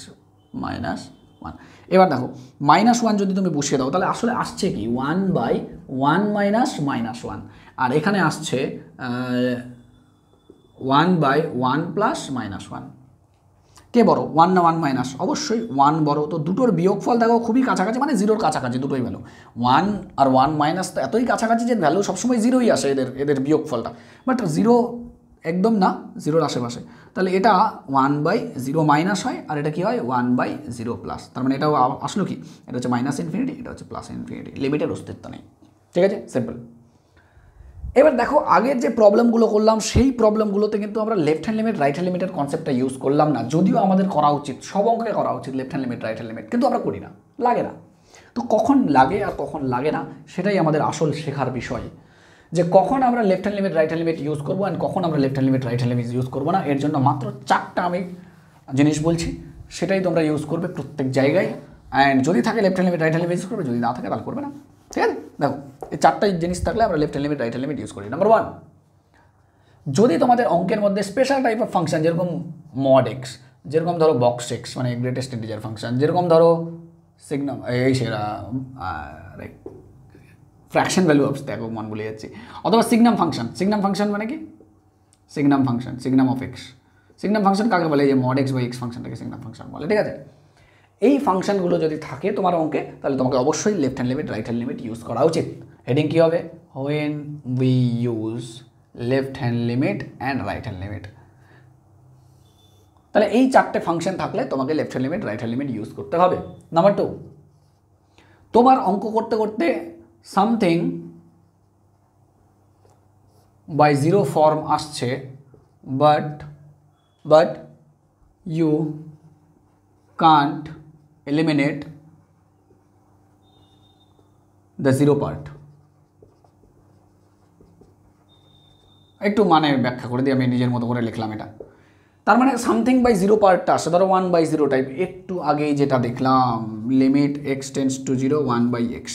minus 1। এবার দেখো -1 যদি তুমি বসিয়ে দাও তাহলে আসলে আসছে কি 1/1 মাইনাস -1, আর এখানে আসছে 1/1 প্লাস -1। কে বড়, 1 না 1 মাইনাস? অবশ্যই 1 বড়। তো দুটোর বিয়োগফল দেখো খুবই কাছাকাছি, মানে জিরোর কাছাকাছি দুটোই ভ্যালু। 1 আর 1 মাইনাস তো এতই কাছাকাছি যে ভ্যালু সবসময় জিরোই আসে এদের বিয়োগফলটা, বাট জিরো একদম না, জিরোর আশেপাশে। তাহলে এটা 1/0 মাইনাস হয়, আর এটা কি হয় 1/0 প্লাস। তার মানে এটাও আসলো কি, এটা হচ্ছে মাইনাস ইনফিনিটি, এটা হচ্ছে প্লাস ইনফিনিটি, লিমিটের অস্তিত্ব নেই, ঠিক আছে? সিম্পল। এবার দেখো আগের যে প্রবলেমগুলো করলাম সেই প্রবলেমগুলোতে কিন্তু আমরা left hand limit right hand লিমিটের কনসেপ্টটা ইউজ করলাম না, যদিও আমাদের করা উচিত, সব অঙ্কে করা উচিত left hand limit right hand limit, কিন্তু আমরা করি না, লাগে না। তো কখন লাগে আর কখন লাগে না সেটাই আমাদের আসল শেখার বিষয়, যে কখন আমরা left hand limit right hand limit use করবো অ্যান্ড কখন আমরা left hand limit right hand limit use করবো না। এর জন্য মাত্র 4টা আমি জিনিস বলছি, সেটাই তোমরা ইউজ করবে প্রত্যেক জায়গায়। অ্যান্ড যদি থাকে left hand limit right hand limit use করবে, যদি না থাকে তাহলে করবে না, ঠিক আছে? দেখো এই 4টাই জিনিস থাকলে আমরা left hand limit right hand limit use করি। নাম্বার 1, যদি তোমাদের অঙ্কের মধ্যে স্পেশাল টাইপ অফ ফাংশন, যেরকম মড এক্স, যেরকম ধরো বক্স এক্স মানে গ্রেটেস্ট ইন্টিজার ফাংশন, যেরকম ধরো সিগনাম ফ্র্যাকশন ভ্যালু অফ, দেখো মন ভুলে যাচ্ছি, অথবা সিগনাম ফাংশন মানে কি, সিগনাম অফ এক্স। সিগনাম ফাংশন কাকে বলে, যে মড এক্স বা এক্স ফাংশনটাকে সিগনাম ফাংশন বলে, ঠিক আছে? এই ফাংশনগুলো যদি থাকে তোমার অঙ্কে, তাহলে তোমাকে অবশ্যই left hand limit right hand limit use করা উচিত। হেডিং কী হবে, when we use left hand limit and right hand limit. তাহলে এই 4টে ফাংশন থাকলে তোমাকে left hand limit right hand limit use করতে হবে। নাম্বার 2, তোমার অঙ্ক করতে করতে সামথিং বাই 0 ফর্ম আসছে, but you can't eliminate the 0 part. একটু মানে ব্যাখ্যা করে দিই, আমি নিজের মতো করে লিখলাম এটা। তার মানে সামথিং বাই 0 পার্টটা আসে, ধরো 1/0 টাইপ, একটু আগেই যেটা দেখলাম limit x tends to 0 1/x,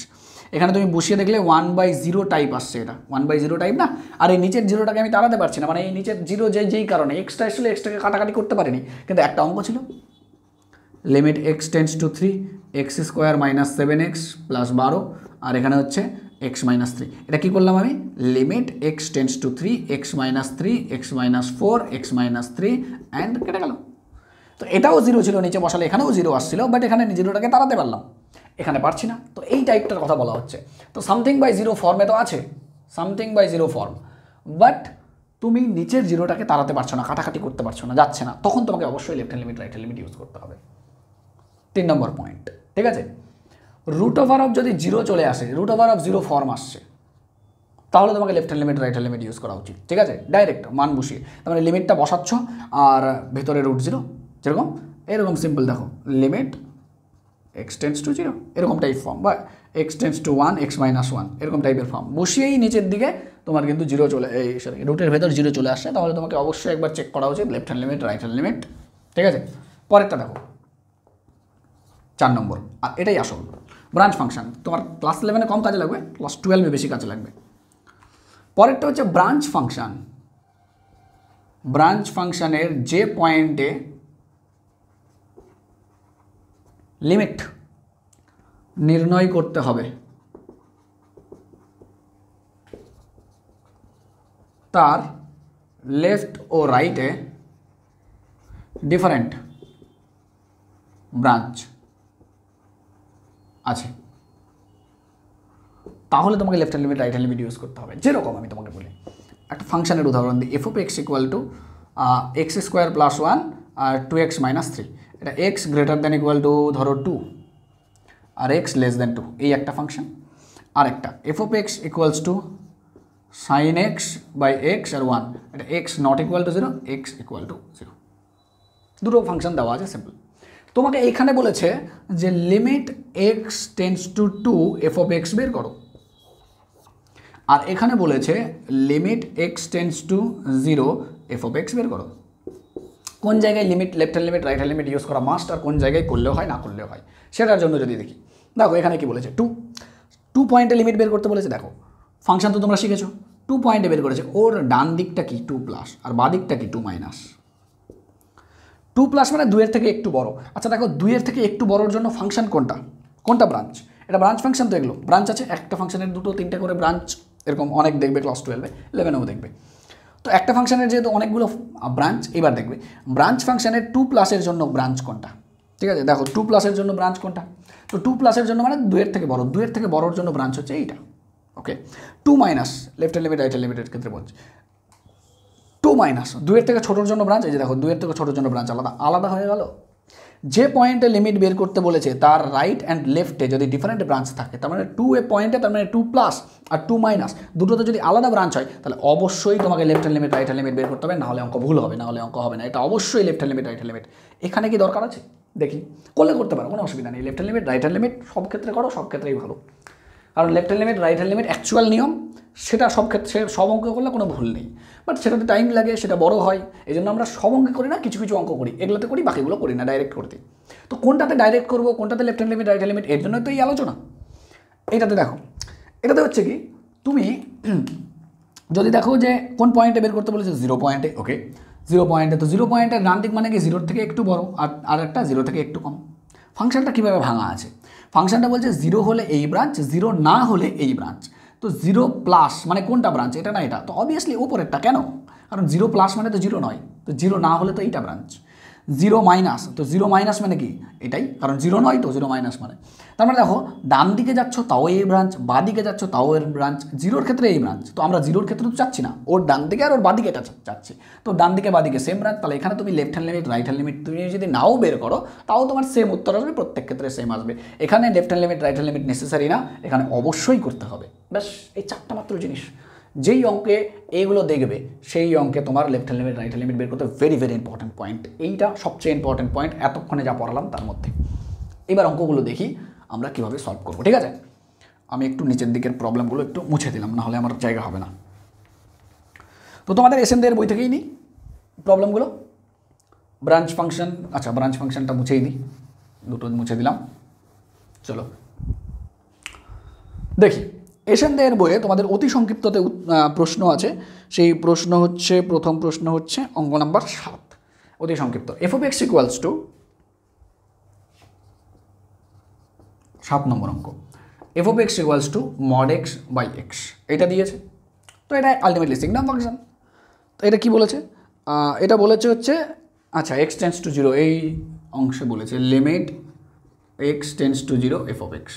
এখানে তুমি বসিয়ে দেখলে 1/0 টাইপ আসছে, এটা 1/0 টাইপ না। আর এই নিচের জিরোটাকে আমি তাড়াতে পারছি না, মানে এই নিচের জিরো যেই কারণে এক্সটা আসলে এক্সটাকে কাটাকাটি করতে পারিনি, কিন্তু একটা অঙ্ক ছিল limit x tends two 3 x² minus 7x plus 12, আর এখানে হচ্ছে x মাইনাস 3। এটা কী করলাম আমি, limit x tends two 3 x minus 3 x minus 4 x minus 3 and কেটে গেল। তো এটাও 0 ছিল, নিচে বসালে এখানেও 0 আসছিল, বাট এখানে জিরোটাকে তাড়াতে পারলাম, এখানে পারছি না। তো এই টাইপটার কথা বলা হচ্ছে। তো সামথিং বাই 0 ফর্মে তো আছে, সামথিং বাই 0 ফর্ম, বাট তুমি নিচের জিরোটাকে তাড়াতে পারছো না, কাটাকাটি করতে পারছো না, যাচ্ছে না, তখন তোমাকে অবশ্যই left hand limit right hand limit use করতে হবে। 3 নম্বর পয়েন্ট, ঠিক আছে? রুট ওভার অফ যদি 0 চলে আসে, রুট ওভার অফ 0 ফর্ম আসছে, তাহলে তোমাকে left hand limit right hand limit use করা উচিত, ঠিক আছে? ডাইরেক্ট মান বসিয়ে, তার মানে লিমিটটা বসাচ্ছ আর ভেতরে রুট 0, যেরকম এরকম সিম্পল দেখো লিমিট x টেন্ডস টু 0 এরকম টাইপ ফর্ম, বা x tends to 1 x minus 1 এরকম টাইপের ফর্ম বসিয়েই নিচের দিকে তোমার কিন্তু 0 চলে, এই সরি রুটের ভেতর 0 চলে আসছে, তাহলে তোমাকে অবশ্যই একবার চেক করা উচিত left hand limit right hand limit, ঠিক আছে? পরেরটা দেখো 4 নম্বর, আর এটাই আসল ব্রাঞ্চ ফাংশন। তোমার ক্লাস 11-এ কম কাজে লাগবে, ক্লাস 12-এ বেশি কাজে লাগবে। পরেরটা হচ্ছে ব্রাঞ্চ ফাংশন। ব্রাঞ্চ ফাংশনের যে পয়েন্টে লিমিট নির্ণয় করতে হবে তার লেফট ও রাইটে ডিফারেন্ট ব্রাঞ্চ আছে, তাহলে তোমাকে left hand limit right hand limit use করতে হবে। যেরকম আমি তোমাকে বলি, একটা ফাংশনের উদাহরণ দিই, f of x equal to x square plus 1 আর 2x মাইনাস 3, এটা x greater than equal to ধরো 2 আর এক্স লেস দ্যান 2, এই একটা ফাংশন। আর একটা f of x equals to sine x by x আর 1, এটা x not equal to 0, x equal to 0। দুটো ফাংশন দেওয়া আছে, সিম্পল। তোমাকে এইখানে বলেছে যে limit x tends to 2 F of x বের করো, আর এখানে বলেছে limit x tends to 0 F of x বের করো। কোন জায়গায় limit left hand limit right hand limit use করা মাস্ট, আর কোন জায়গায় করলেও হয় না করলেও হয়, সেটার জন্য যদি দেখি, দেখো এখানে কি বলেছে, 2 পয়েন্টে লিমিট বের করতে বলেছে। দেখো ফাংশন তো তোমরা শিখেছো, 2 পয়েন্টে বের করেছে, ওর ডান দিকটা কি 2 প্লাস আর বাঁ দিকটা কি 2 মাইনাস। 2 প্লাস মানে 2 এর থেকে একটু বড়। আচ্ছা দেখো 2 এর থেকে একটু বড়োর জন্য ফাংশন কোনটা ব্রাঞ্চ, এটা ব্রাঞ্চ ফাংশন। তো এগুলো ব্রাঞ্চ আছে, একটা ফাংশনের 2-3টে করে ব্রাঞ্চ এরকম অনেক দেখবে, ক্লাস 12-এ 11-এও দেখবে। তো একটা ফাংশনের যেহেতু অনেকগুলো ব্রাঞ্চ, এবার দেখবে ব্রাঞ্চ ফাংশনের 2 প্লাসের জন্য ব্রাঞ্চ কোনটা, ঠিক আছে। দেখো 2 প্লাসের জন্য ব্রাঞ্চ কোনটা, তো 2 প্লাসের জন্য মানে 2 এর থেকে বড়, 2 এর থেকে বড়োর জন্য ব্রাঞ্চ হচ্ছে এইটা, ওকে। 2 minus left hand limit right hand লিমিটের ক্ষেত্রে বলছি, 2 মাইনাস 2 এর থেকে ছোটোর জন্য ব্রাঞ্চ, এই যে দেখো 2 এর থেকে ছোটোর জন্য ব্রাঞ্চ আলাদা হয়ে গেল। যে পয়েন্টে লিমিট বের করতে বলেছে তার রাইট অ্যান্ড লেফটে যদি ডিফারেন্ট ব্রাঞ্চ থাকে, তার মানে 2 এ পয়েন্টে, তার মানে 2 প্লাস আর 2 মাইনাস দুটোতে যদি আলাদা ব্রাঞ্চ হয়, তাহলে অবশ্যই তোমাকে left hand limit right hand limit বের করতে হবে, নাহলে অঙ্ক ভুল হবে, নাহলে অঙ্ক হবে না। এটা অবশ্যই left hand limit right hand limit. এখানে কি দরকার আছে দেখি, করতে পারো, কোনো অসুবিধা নেই। Left hand limit right hand limit সব ক্ষেত্রে করো, সব ক্ষেত্রেই ভালো, কারণ left hand limit right hand limit actual নিয়ম, সেটা সব ক্ষেত্রে সব অঙ্ক করলে কোনো ভুল নেই, বাট সেটাতে টাইম লাগে, সেটা বড় হয়, এই জন্য আমরা সব অঙ্ক করি না, কিছু অঙ্ক করি, এগুলোতে করি, বাকিগুলো করি না ডাইরেক্ট করতে। তো কোনটাতে ডাইরেক্ট করবো, কোনটাতে left hand limit right hand limit, এর জন্যই তো এই আলোচনা। এটাতে দেখো, এটাতে হচ্ছে কি, তুমি যদি দেখো যে কোন পয়েন্টে বের করতে বলেছে, 0 পয়েন্টে, ওকে 0 পয়েন্টে, তো 0 পয়েন্টের ডান দিক মানে কি 0 থেকে একটু বড়, আর একটা 0 থেকে একটু কম। ফাংশনটা কীভাবে ভাঙা আছে, ফাংশনটা বলছে 0 হলে এই ব্রাঞ্চ, 0 না হলে এই ব্রাঞ্চ। তো 0 প্লাস মানে কোনটা ব্রাঞ্চ, এটা না এটা, তো অবভিয়াসলি উপরেরটা। কেন, কারণ 0 প্লাস মানে তো 0 নয়, তো 0 না হলে তো এইটা ব্রাঞ্চ। 0 মাইনাস, তো 0 মাইনাস মানে কি এটাই, কারণ 0 নয় তো 0 মাইনাস মানে। তার মানে দেখো ডান দিকে যাচ্ছ তাও এই ব্রাঞ্চ, বাঁ দিকে যাচ্ছ তাও এর ব্রাঞ্চ, 0-র ক্ষেত্রে এই ব্রাঞ্চ। তো আমরা 0-র ক্ষেত্রে তো চাচ্ছি না, ওর ডান দিকে আর ওর বাঁ দিকে এটা চাচ্ছি, তো ডান দিকে বাঁ দিকে সেম ব্রাঞ্চ। তাহলে এখানে তুমি left hand limit right hand limit তুমি যদি নাও বের করো, তাও তোমার সেম উত্তর আসবে, প্রত্যেক ক্ষেত্রে সেম আসবে। এখানে left hand limit right hand limit necessary না, এখানে অবশ্যই করতে হবে। ব্যাস এই 4টা মাত্র জিনিস, যেই অঙ্কে এইগুলো দেখবে সেই অঙ্কে তোমার left hand limit right hand limit বের করতে ভেরি ভেরি ইম্পর্টেন্ট পয়েন্ট, এইটা সবচেয়ে ইম্পর্টেন্ট পয়েন্ট এতক্ষণে যা পড়ালাম তার মধ্যে। এবার অঙ্কগুলো দেখি আমরা কীভাবে সলভ করবো, ঠিক আছে। আমি একটু নিচের দিকের প্রবলেমগুলো একটু মুছে দিলাম, নাহলে আমার জায়গা হবে না। তো তোমাদের এসএন দের বই থেকেই নিই প্রবলেমগুলো। ব্রাঞ্চ ফাংশন, আচ্ছা ব্রাঞ্চ ফাংশনটা মুছেই দিই, দুটো মুছে দিলাম। চলো দেখি, এসএন দের বইয়ে তোমাদের অতি সংক্ষিপ্ততে প্রশ্ন আছে। সেই প্রশ্ন হচ্ছে, প্রথম প্রশ্ন হচ্ছে অঙ্ক নাম্বার 7, অতি সংক্ষিপ্ত। F of x equals to 7 number অঙ্ক, f of x equals to mod x by x, এটা দিয়েছে। তো এটা আলটিমেটলি সিগনাম ফাংশন। তো এটা কি বলেছে, এটা বলেছে হচ্ছে, আচ্ছা এক্স টেন্স টু 0, এই অংশে বলেছে limit x tends to 0 F of x.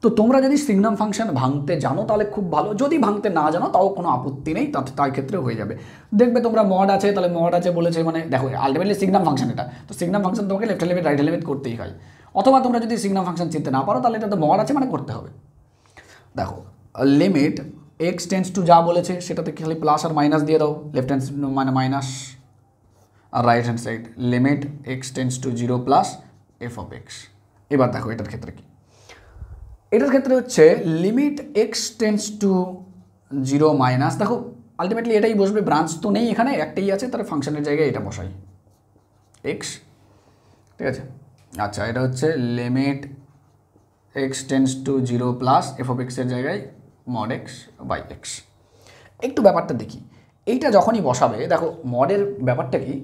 তো তোমরা যদি সিগনাম ফাংশন ভাঙতে জানো তাহলে খুব ভালো, যদি ভাঙতে না জানো তাও কোনো আপত্তি নেই, তার ক্ষেত্রে হয়ে যাবে। দেখবে তোমরা মড আছে, তাহলে মড আছে বলেছে মানে দেখো আলটিমেটলি সিগনাম ফাংশন এটা, তো সিগনাম ফাংশন তোমাকে left hand limit right hand limit করতেই হয়। অথবা তোমরা যদি সিগনাম ফাংশন চিনতে না পারো, তাহলে এটা তো মড আছে মানে করতে হবে। দেখো লিমিট এক্স টেন্স টু যা বলেছে সেটাতে খালি প্লাস আর মাইনাস দিয়ে দাও, লেফট হ্যান্ড মানে মাইনাস আর right hand side limit x tends to 0 plus f of x. এবার দেখো এটার ক্ষেত্রে কি, এটার ক্ষেত্রে হচ্ছে limit x tends to 0 minus, দেখো আলটিমেটলি এটাই বসবে, ব্রাঞ্চ তো নেই এখানে, একটাই আছে, তাহলে ফাংশনের জায়গায় এটা বসাই এক্স, ঠিক আছে। আচ্ছা এটা হচ্ছে limit x tends to 0 plus f of এক্সের জায়গায় মড এক্স বাই এক্স। একটু ব্যাপারটা দেখি, এইটা যখনই বসাবে, দেখো মডের ব্যাপারটা কি,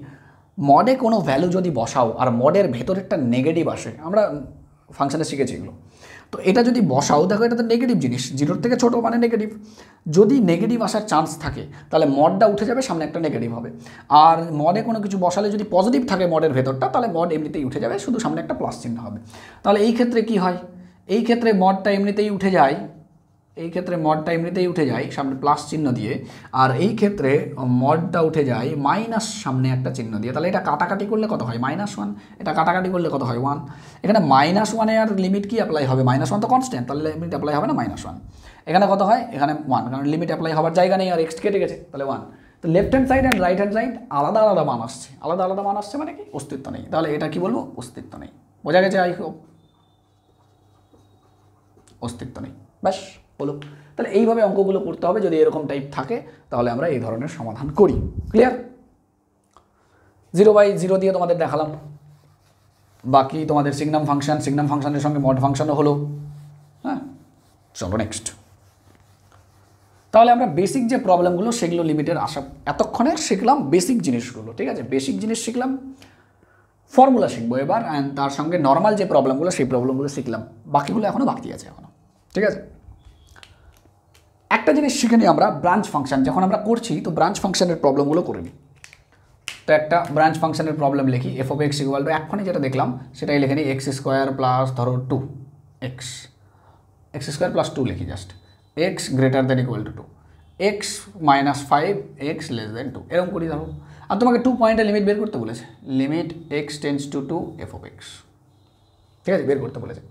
মডে কোনো ভ্যালু যদি বসাও আর মডের ভেতরেরটা নেগেটিভ আসে, আমরা ফাংশনে শিখেছি এগুলো, তো এটা যদি বসাও, দেখো এটা তো নেগেটিভ জিনিস, 0 থেকে ছোটো মানে নেগেটিভ। যদি নেগেটিভ আসার চান্স থাকে তাহলে মডটা উঠে যাবে, সামনে একটা নেগেটিভ হবে। আর মডে কোনো কিছু বসালে যদি পজিটিভ থাকে মডের ভেতরটা, তাহলে মড এমনিতেই উঠে যাবে, শুধু সামনে একটা প্লাস চিহ্ন হবে। তাহলে এই ক্ষেত্রে কি হয়, এই ক্ষেত্রে মডটা এমনিতেই উঠে যায়, এই ক্ষেত্রে মডটা এমনিতেই উঠে যায় সামনে প্লাস চিহ্ন দিয়ে, আর এই ক্ষেত্রে মডটা উঠে যায় মাইনাস সামনে একটা চিহ্ন দিয়ে। তাহলে এটা কাটাকাটি করলে কত হয় -1, এটা কাটাকাটি করলে কত হয় 1। এখানে -1 আর লিমিট কি অ্যাপ্লাই হবে, -1 তো কনস্ট্যান্ট, তাহলে লিমিট অ্যাপ্লাই হবে না -1। এখানে কত হয়, এখানে 1, কারণ লিমিট অ্যাপ্লাই হওয়ার জায়গা নেই আর এক্স কেটে গেছে, তাহলে 1। তো left hand side and right hand side আলাদা আলাদা মান আসছে, আলাদা আলাদা মান আসছে মানে কি অস্তিত্ব নেই। তাহলে এটা কি বলবো, অস্তিত্ব নেই। বোঝা গেছে? আই হোপ অস্তিত্ব নেই, ব্যাস বলো। তাহলে এইভাবে অঙ্কগুলো করতে হবে, যদি এরকম টাইপ থাকে তাহলে আমরা এই ধরনের সমাধান করি। ক্লিয়ার? 0/0 দিয়ে তোমাদের দেখালাম, বাকি তোমাদের সিগনাম ফাংশনের সঙ্গে মড ফাংশনও হলো। হ্যাঁ, চলো নেক্সট। তাহলে আমরা বেসিক যে প্রবলেমগুলো সেগুলো লিমিটের আসা এতক্ষণে শিখলাম, বেসিক জিনিসগুলো, ঠিক আছে? বেসিক জিনিস শিখলাম, ফর্মুলা শিখবো এবার, অ্যান্ড তার সঙ্গে নর্মাল যে প্রবলেমগুলো সেই প্রবলেমগুলো শিখলাম, বাকিগুলো এখনও বাকি আছে এখনও, ঠিক আছে? একটা জিনিস শিখে নিই আমরা, ব্রাঞ্চ ফাংশন যখন আমরা করছি তো ব্রাঞ্চ ফাংশনের প্রবলেমগুলো করে নিই। তো একটা ব্রাঞ্চ ফাংশনের প্রবলেম লিখি, f(x) এক্ষণে যেটা দেখলাম সেটাই লিখে নিই, x² প্লাস ধরো 2 x² প্লাস 2 লিখি just, x greater than equal to 2, x minus 5 x less than 2, এরকম করি ধরো। আর তোমাকে 2 পয়েন্টে লিমিট বের করতে বলেছে, limit x tends to 2 f(x), ঠিক আছে? বের করতে বলেছে।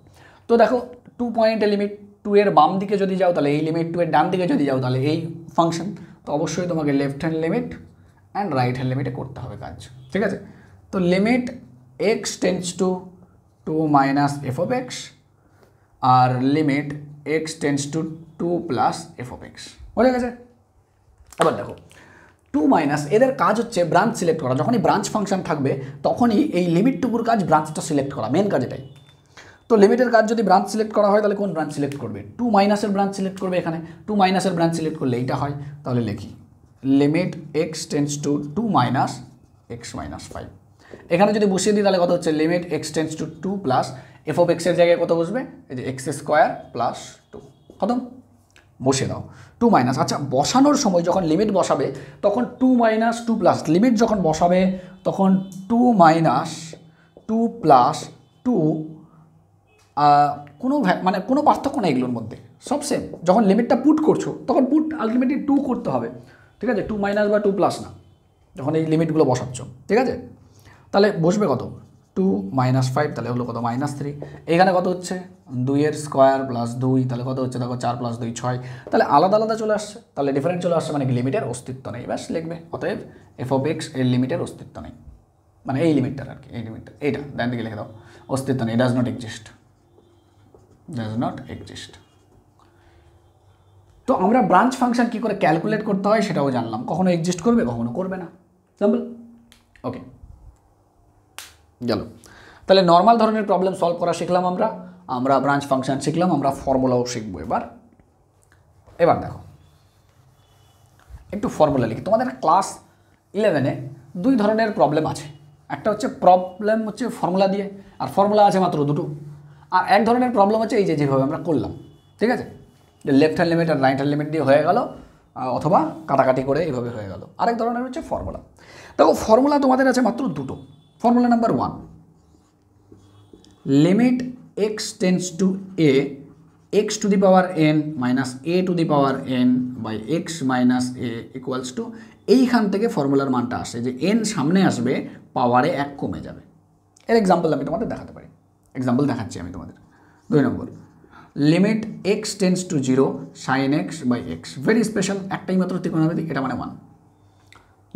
তো দেখো 2 পয়েন্টে লিমিট 2 এর বাম দিকে যদি যাও তাহলে এই লিমিট, 2 এর ডান দিকে যদি যাও তাহলে এই ফাংশন। তো অবশ্যই তোমাকে left hand limit and right hand লিমিটে করতে হবে কাজ, ঠিক আছে? তো limit x tends to 2 minus f(x) আর limit x tends to 2 plus f(x), হয়ে গেছে? এবার দেখো 2 মাইনাস, এদের কাজ হচ্ছে ব্রাঞ্চ সিলেক্ট করা। যখনই ব্রাঞ্চ ফাংশন থাকবে তখনই এই লিমিটটুকুর কাজ ব্রাঞ্চটা সিলেক্ট করা, মেন কাজ এটাই। তো লিমিটের কাজ যদি ব্রাঞ্চ সিলেক্ট করা হয় তাহলে কোন ব্রাঞ্চ সিলেক্ট করবে, 2 মাইনাসের ব্রাঞ্চ সিলেক্ট করবে। এখানে 2 মাইনাসের ব্রাঞ্চ সিলেক্ট করলে এইটা হয়, তাহলে লিখি limit x tends to 2 minus x minus 5। এখানে যদি বসিয়ে দিই তাহলে কত হচ্ছে, limit x tends to 2 plus f(x) এর জায়গায় কত বসবে, এই যে x² প্লাস 2, খতম, বসিয়ে দাও 2 মাইনাস। আচ্ছা, বসানোর সময় যখন লিমিট বসাবে তখন 2 মাইনাস 2 প্লাস, লিমিট যখন বসাবে তখন 2 মাইনাস 2 প্লাস 2, কোনো মানে কোনো পার্থক্য নেই এগুলোর মধ্যে, সব সেম। যখন লিমিটটা পুট করছো তখন পুট আলটিমেটলি 2 করতে হবে, ঠিক আছে? 2 মাইনাস বা 2 প্লাস না, যখন এই লিমিটগুলো বসাচ্ছ, ঠিক আছে? তাহলে বসবে কত, 2 মাইনাস 5, তাহলে হলো কত, -3। এখানে কত হচ্ছে, 2 এর স্কোয়ার প্লাস 2, তাহলে কত হচ্ছে দেখো 4 প্লাস 2 6। তাহলে আলাদা আলাদা চলে আসছে, তাহলে ডিফারেন্ট চলে আসছে, মানে কি লিমিটের অস্তিত্ব নেই, ব্যাস লিখবে। অতএব f(x) এর লিমিটের অস্তিত্ব নেই, মানে এই লিমিটটার আর কি, এই লিমিটটা, এইটা ডান দিকে লিখে দাও, অস্তিত্ব নেই, does not exist, does not exist. তো আমরা ব্রাঞ্চ ফাংশন কী করে ক্যালকুলেট করতে হয় সেটাও জানলাম, কখনো এক্সিস্ট করবে কখনো করবে না, সিম্পল। ওকে, গেল। তাহলে নর্মাল ধরনের প্রবলেম সলভ করা শিখলাম আমরা ব্রাঞ্চ ফাংশন শিখলাম, আমরা ফর্মুলাও শিখবো এবার। দেখো একটু ফর্মুলা লিখি। তোমাদের ক্লাস 11-এ 2 ধরনের প্রবলেম আছে, একটা হচ্ছে প্রবলেম হচ্ছে ফর্মুলা দিয়ে, আর ফর্মুলা আছে মাত্র 2টো। আর এক ধরনের প্রবলেম হচ্ছে এই যে যেভাবে আমরা করলাম, ঠিক আছে? যে লেফট হ্যান্ড লিমিট আর রাইট হ্যান্ড লিমিট দিয়ে হয়ে গেল, অথবা কাটাকাটি করে এইভাবে হয়ে গেল। আরেক ধরনের হচ্ছে ফর্মুলা। দেখো ফর্মুলা তোমাদের আছে মাত্র 2টো। Formula number 1, limit x tends to a, x to the power n minus a to the power n by x minus a equals to, এইখান থেকে ফর্মুলার মানটা আসে যে n সামনে আসবে, পাওয়ারে 1 কমে যাবে। এর এক্সাম্পল আমি তোমাদের দেখাতে পারি, এক্সাম্পল দেখাচ্ছি আমি তোমাদের। 2 নম্বর, limit x tends to 0 sine x by x, very special, একটাই মাত্র ত্রিকোণমিতি, এটা মানে 1।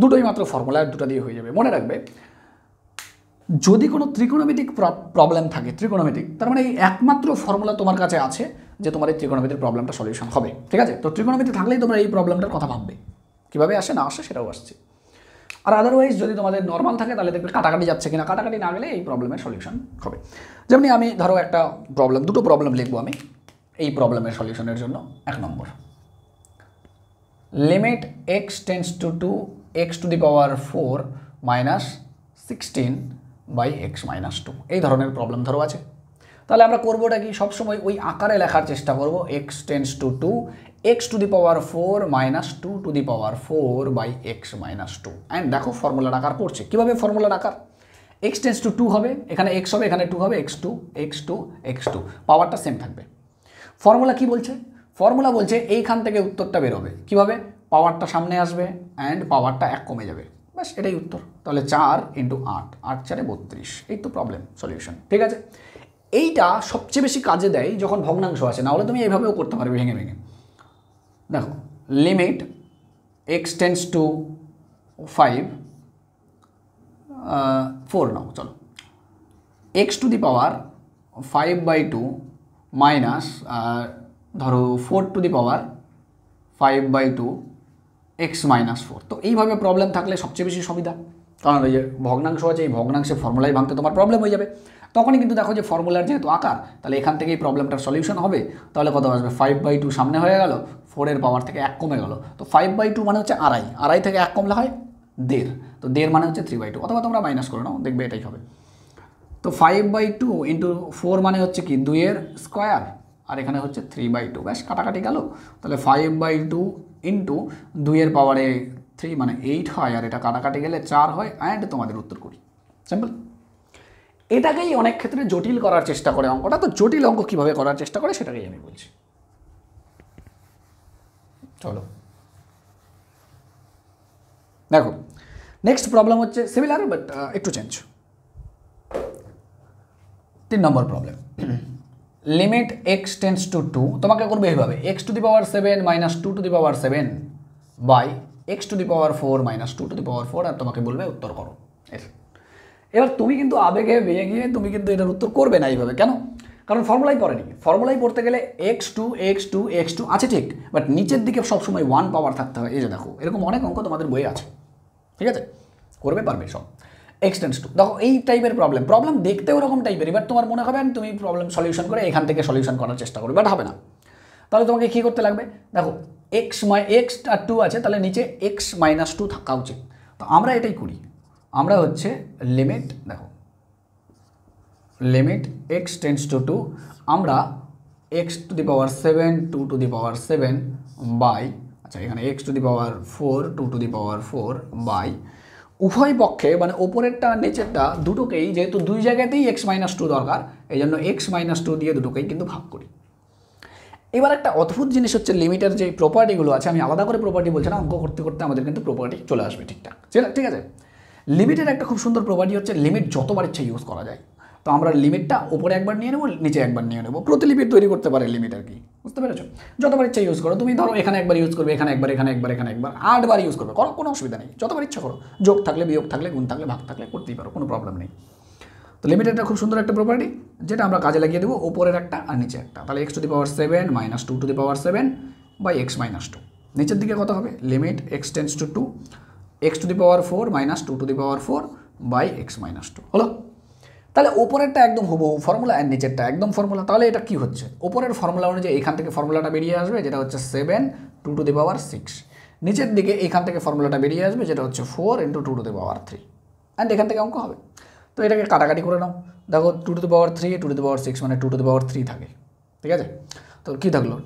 দুটোই মাত্র ফর্মুলা, দুটো দিয়ে হয়ে যাবে। মনে রাখবে, যদি কোনো ত্রিকোণমিতিক প্রবলেম থাকে, ত্রিকোণমিতিক তার মানে এই একমাত্র ফর্মুলা তোমার কাছে আছে যে তোমার এই ত্রিকোণমিতির প্রবলেমটা সলিউশন হবে, ঠিক আছে? তো ত্রিকোণমিতি থাকলেই তোমরা এই প্রবলেমটার কথা ভাববে, কীভাবে আসে না আসে সেটাও আসছে। আর আদারওয়াইজ যদি তোমাদের নর্মাল থাকে তাহলে দেখবে কাটাকাটি যাচ্ছে কিনা, কাটাকাটি না গেলে এই প্রবলেমের সলিউশন হবে। যেমনি আমি ধরো একটা প্রবলেম, 2টো প্রবলেম লিখবো আমি এই প্রবলেমের সলিউশনের জন্য। 1 নম্বর, limit x tends to 2 x to the power 4 minus 16 by x minus 2, এই ধরনের প্রবলেম ধরো আছে। তাহলে আমরা করবোটা কি, সবসময় ওই আকারে লেখার চেষ্টা করব, x tends to 2 x to the power 4 minus 2 to the power 4 by x minus 2। And দেখো ফর্মুলার আকার পড়ছে। কীভাবে ফর্মুলার আকার? এক্স টেন্স টু 2 হবে, এখানে এক্স হবে, এখানে 2 হবে, x to x to x to, পাওয়ারটা সেম থাকবে। ফর্মুলা কি বলছে? ফর্মুলা বলছে এইখান থেকে উত্তরটা বেরোবে কীভাবে, পাওয়ারটা সামনে আসবে অ্যান্ড পাওয়ারটা 1 কমে যাবে, ব্যাস এটাই উত্তর। তাহলে 4 ইন্টু 8, 8 4 32, এই তো প্রবলেম সলিউশন। ঠিক আছে, এইটা সবচেয়ে বেশি কাজে দেয় যখন ভগ্নাংশ আছে, না হলে তুমি এইভাবেও করতে পারবে ভেঙে ভেঙে। দেখো লিমিট এক্স টেন্স টু 5 4 নাও, চলো x to the power 5/2 minus ধরো 4 two the power 5/2 x minus 4। তো এইভাবে প্রবলেম থাকলে সবচেয়ে বেশি সুবিধা, কারণ ওই যে ভগ্নাংশ আছে, এই ভগ্নাংশে ফর্মুলাই ভাঙতে তোমার প্রবলেম হয়ে যাবে। তখনই কিন্তু দেখো যে ফর্মুলার যেহেতু আকার, তাহলে এখান থেকেই প্রবলেমটার সলিউশন হবে। তাহলে কত আসবে, 5/2 সামনে হয়ে গেল, 4-এর পাওয়ার থেকে 1 কমে গেল। তো 5/2 মানে হচ্ছে আড়াই, আড়াই থেকে 1 কমলে হয় 1.5, তো 1.5 মানে হচ্ছে 3/2, অথবা তোমরা মাইনাস করে নাও, দেখবে এটাই হবে। তো 5/2 ইন্টু 4 মানে হচ্ছে কি 2-এর স্কোয়ার, আর এখানে হচ্ছে 3/2, ব্যাস কাটাকাটি গেল। তাহলে 5/2 ইন্টু 2-এর পাওয়ারে 3 মানে 8 হয়, আর এটা কাটাকাটি গেলে 4 হয়, অ্যান্ড তোমাদের উত্তর করি। সিম্পল। এটাকেই অনেক ক্ষেত্রে জটিল করার চেষ্টা করে অঙ্কটা। তো জটিল অঙ্ক কীভাবে করার চেষ্টা করে সেটাকেই আমি বলছি। চলো দেখো, নেক্সট প্রবলেম হচ্ছে সিমিলার বাট একটু চেঞ্জ। 3 নম্বর problem, limit x tends to 2, তোমাকে করবে এইভাবে, x to the power 7 minus 2 to the power 7 by x to the power 4 minus 2 to the power 4, আর তোমাকে বলবে উত্তর করো এর। এবার তুমি কিন্তু আবেগে বেয়ে গিয়ে তুমি কিন্তু এটার উত্তর করবে না এইভাবে, কেন? কারণ ফর্মুলাই পড়েনি। ফর্মুলাই পড়তে গেলে x to x to x to আছে ঠিক, বাট নিচের দিকে সবসময় 1 পাওয়ার থাকতে হয়। এই যে দেখো এরকম অনেক অঙ্ক তোমাদের বইয়ে আছে, ঠিক আছে, করবে পারবে সব। এক্স টেন্স টু, দেখো এই টাইপের প্রবলেম দেখতে ওরকম টাইপের, এবার তোমার মনে হবে তুমি প্রবলেম সলিউশন করে এখান থেকে সলিউশন করার চেষ্টা করবে, বাট হবে না। তাহলে তোমাকে কী করতে লাগবে, দেখো এক্স আর 2 আছে, তাহলে নিচে এক্স মাইনাস 2 থাকা উচিত। তো আমরা এটাই করি, আমরা হচ্ছে লিমিট, দেখো লিমিট এক্স টেন্স টু 2, আমরা x to the power 7 2 to the power 7 by, আচ্ছা এখানে x to the power 4 2 to the power 4 by, উভয় পক্ষে মানে ওপরেরটা নিচেরটা দুটোকেই, যেহেতু দুই জায়গাতেই এক্স মাইনাস 2 দরকার, এই জন্য এক্স মাইনাস 2 দিয়ে দুটোকেই কিন্তু ভাগ করি। এবার একটা অদ্ভুত জিনিস হচ্ছে লিমিটের যে প্রপার্টিগুলো আছে, আমি আলাদা করে প্রপার্টি বলছি না, অঙ্ক করতে করতে আমাদের কিন্তু প্রপার্টি চলে আসবে ঠিকঠাক, ঠিক আছে। লিমিটের একটা খুব সুন্দর প্রপার্টি হচ্ছে লিমিট যতবার ইচ্ছা ইউজ করা যায়। তো আমরা লিমিটটা ওপরে একবার নিয়ে নেবো, নিচে একবার নিয়ে নেবো, প্রতিলিপি তৈরি করতে পারে লিমিট আর কি, বুঝতে পেরেছো? যতবার ইচ্ছা ইউজ করো, তুমি ধরো এখানে একবার ইউজ করবে, এখানে একবার, এখানে একবার, এখানে একবার, 8 বার ইউজ করবে, করো, কোনো অসুবিধা নেই, যতবার ইচ্ছা করো, যোগ থাকলে বিয়োগ থাকলে গুণ থাকলে ভাগ থাকলে করতেই পারো, কোনো প্রবলেম নেই। তো লিমিটের একটা খুব সুন্দর একটা প্রপার্টি, যেটা আমরা কাজে লাগিয়ে দেবো, ওপরের একটা আর নিচে একটা। তাহলে x to the power 7 minus 2 to the power 7 by x minus 2, নিচের দিকে কত হবে, limit x tends to 2 x to the power 4 minus 2 to the power 4 by x minus 2 হলো। তাহলে ওপরেরটা একদম হুবহু ফর্মুলা, আর নিচেরটা একদম ফর্মুলা। তাহলে এটা কি হচ্ছে, ওপরের ফর্মুলা অনুযায়ী এখান থেকে ফর্মুলাটা বেরিয়ে আসবে, যেটা হচ্ছে 7 2 টু দি পাওয়ার 6, নিচের দিকে এখান থেকে ফর্মুলাটা বেরিয়ে আসবে, যেটা হচ্ছে 4 into 2 to the power 3, and এখান থেকে অঙ্ক হবে। তো এটাকে কাটাকাটি করে নাও, দেখো 2 to the power 3 2 to the পাওয়ার 6 মানে 2 টু দি পাওয়ার 3 থাকে, ঠিক আছে। তো কী থাকলো,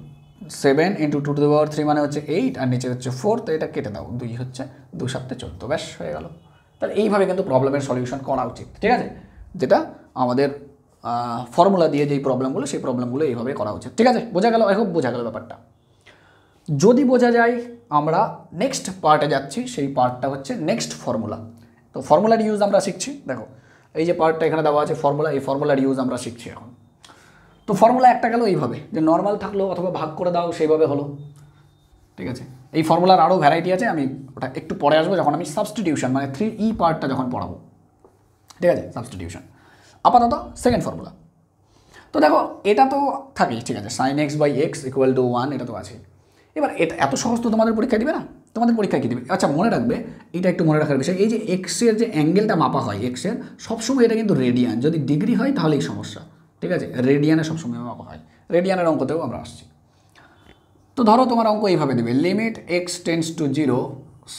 7 ইন্টু 2 টু দি পাওয়ার 3 মানে হচ্ছে 8, আর নিচে হচ্ছে 4, তো এটা কেটে দাও, 2 হচ্ছে 2 7 14, ব্যাস হয়ে গেল। তাহলে এইভাবে কিন্তু প্রবলেমের সলিউশন করা উচিত, ঠিক আছে, যেটা আমাদের ফর্মুলা দিয়ে যেই প্রবলেমগুলো, সেই প্রবলেমগুলো এইভাবে করা উচিত, ঠিক আছে। বোঝা গেল? আই হোপ বোঝা গেল ব্যাপারটা। যদি বোঝা যায়, আমরা নেক্সট পার্টে যাচ্ছি, সেই পার্টটা হচ্ছে নেক্সট ফর্মুলা। তো ফর্মুলার ইউজ আমরা শিখছি, দেখো এই যে পার্টটা এখানে দেওয়া আছে ফর্মুলা, এই ফর্মুলার ইউজ আমরা শিখছি এখন। তো ফর্মুলা একটা গেল এইভাবে, যে নর্মাল থাকলো অথবা ভাগ করে দাও, সেইভাবে হলো, ঠিক আছে। এই ফর্মুলার আরও ভ্যারাইটি আছে, আমি ওটা একটু পরে আসবো যখন আমি সাবস্টিটিউশন মানে 3E পার্টটা যখন পড়াবো, ঠিক আছে, সাবস্টিটিউশন। আপাতত সেকেন্ড ফর্মুলা। তো দেখো এটা তো থাকেই, ঠিক আছে, sine x by x equal to 1, এটা তো আছেই। এবার এটা এত সহজ তো তোমাদের পরীক্ষা দিবে না, তোমাদের পরীক্ষা কী দেবে, আচ্ছা মনে রাখবে, এটা একটু মনে রাখার বিষয়, এই যে এক্সের যে অ্যাঙ্গেলটা মাপা হয় এক্সের, সবসময় এটা কিন্তু রেডিয়ান, যদি ডিগ্রি হয় তাহলেই সমস্যা, ঠিক আছে, রেডিয়ানে সবসময় মাপা হয়, রেডিয়ানের অঙ্কতেও আমরা আসছি। তো ধরো তোমার অঙ্ক এইভাবে দেবে, limit x tends to 0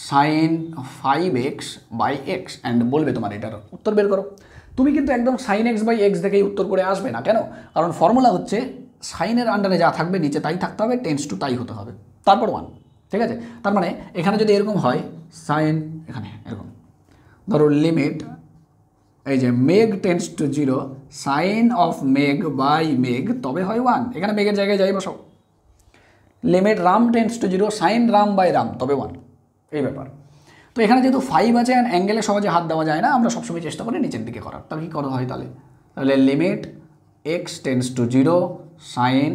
sine 5x by x, and বলবে তোমার এটার উত্তর বের করো। তো তুমি কিন্তু একদম সাইন এক্স বাই এক্স দেখেই উত্তর করে আসবে না। কেন? কারণ ফর্মুলা হচ্ছে সাইনের আন্ডারে যা থাকবে নিচে তাই থাকতে হবে, টেন্স টু তাই হতে হবে, তারপর 1। ঠিক আছে? তার মানে এখানে যদি এরকম হয় সাইন, এখানে এরকম ধরো লিমিট এই যে Meg tends to 0 sine of Meg by Meg, তবে হয় 1। এখানে মেগের জায়গায় যাই বসাও। Limit Ram tends to 0 sine Ram by Ram, তবে 1। এই ব্যাপার। তো এখানে যেহেতু 5 আছে অ্যান্ড অ্যাঙ্গেলে সহজে হাত দেওয়া যায় না, আমরা সবসময় চেষ্টা করি নিচের দিকে করার। তাহলে কী করা হয় তাহলে limit x tends to 0 sine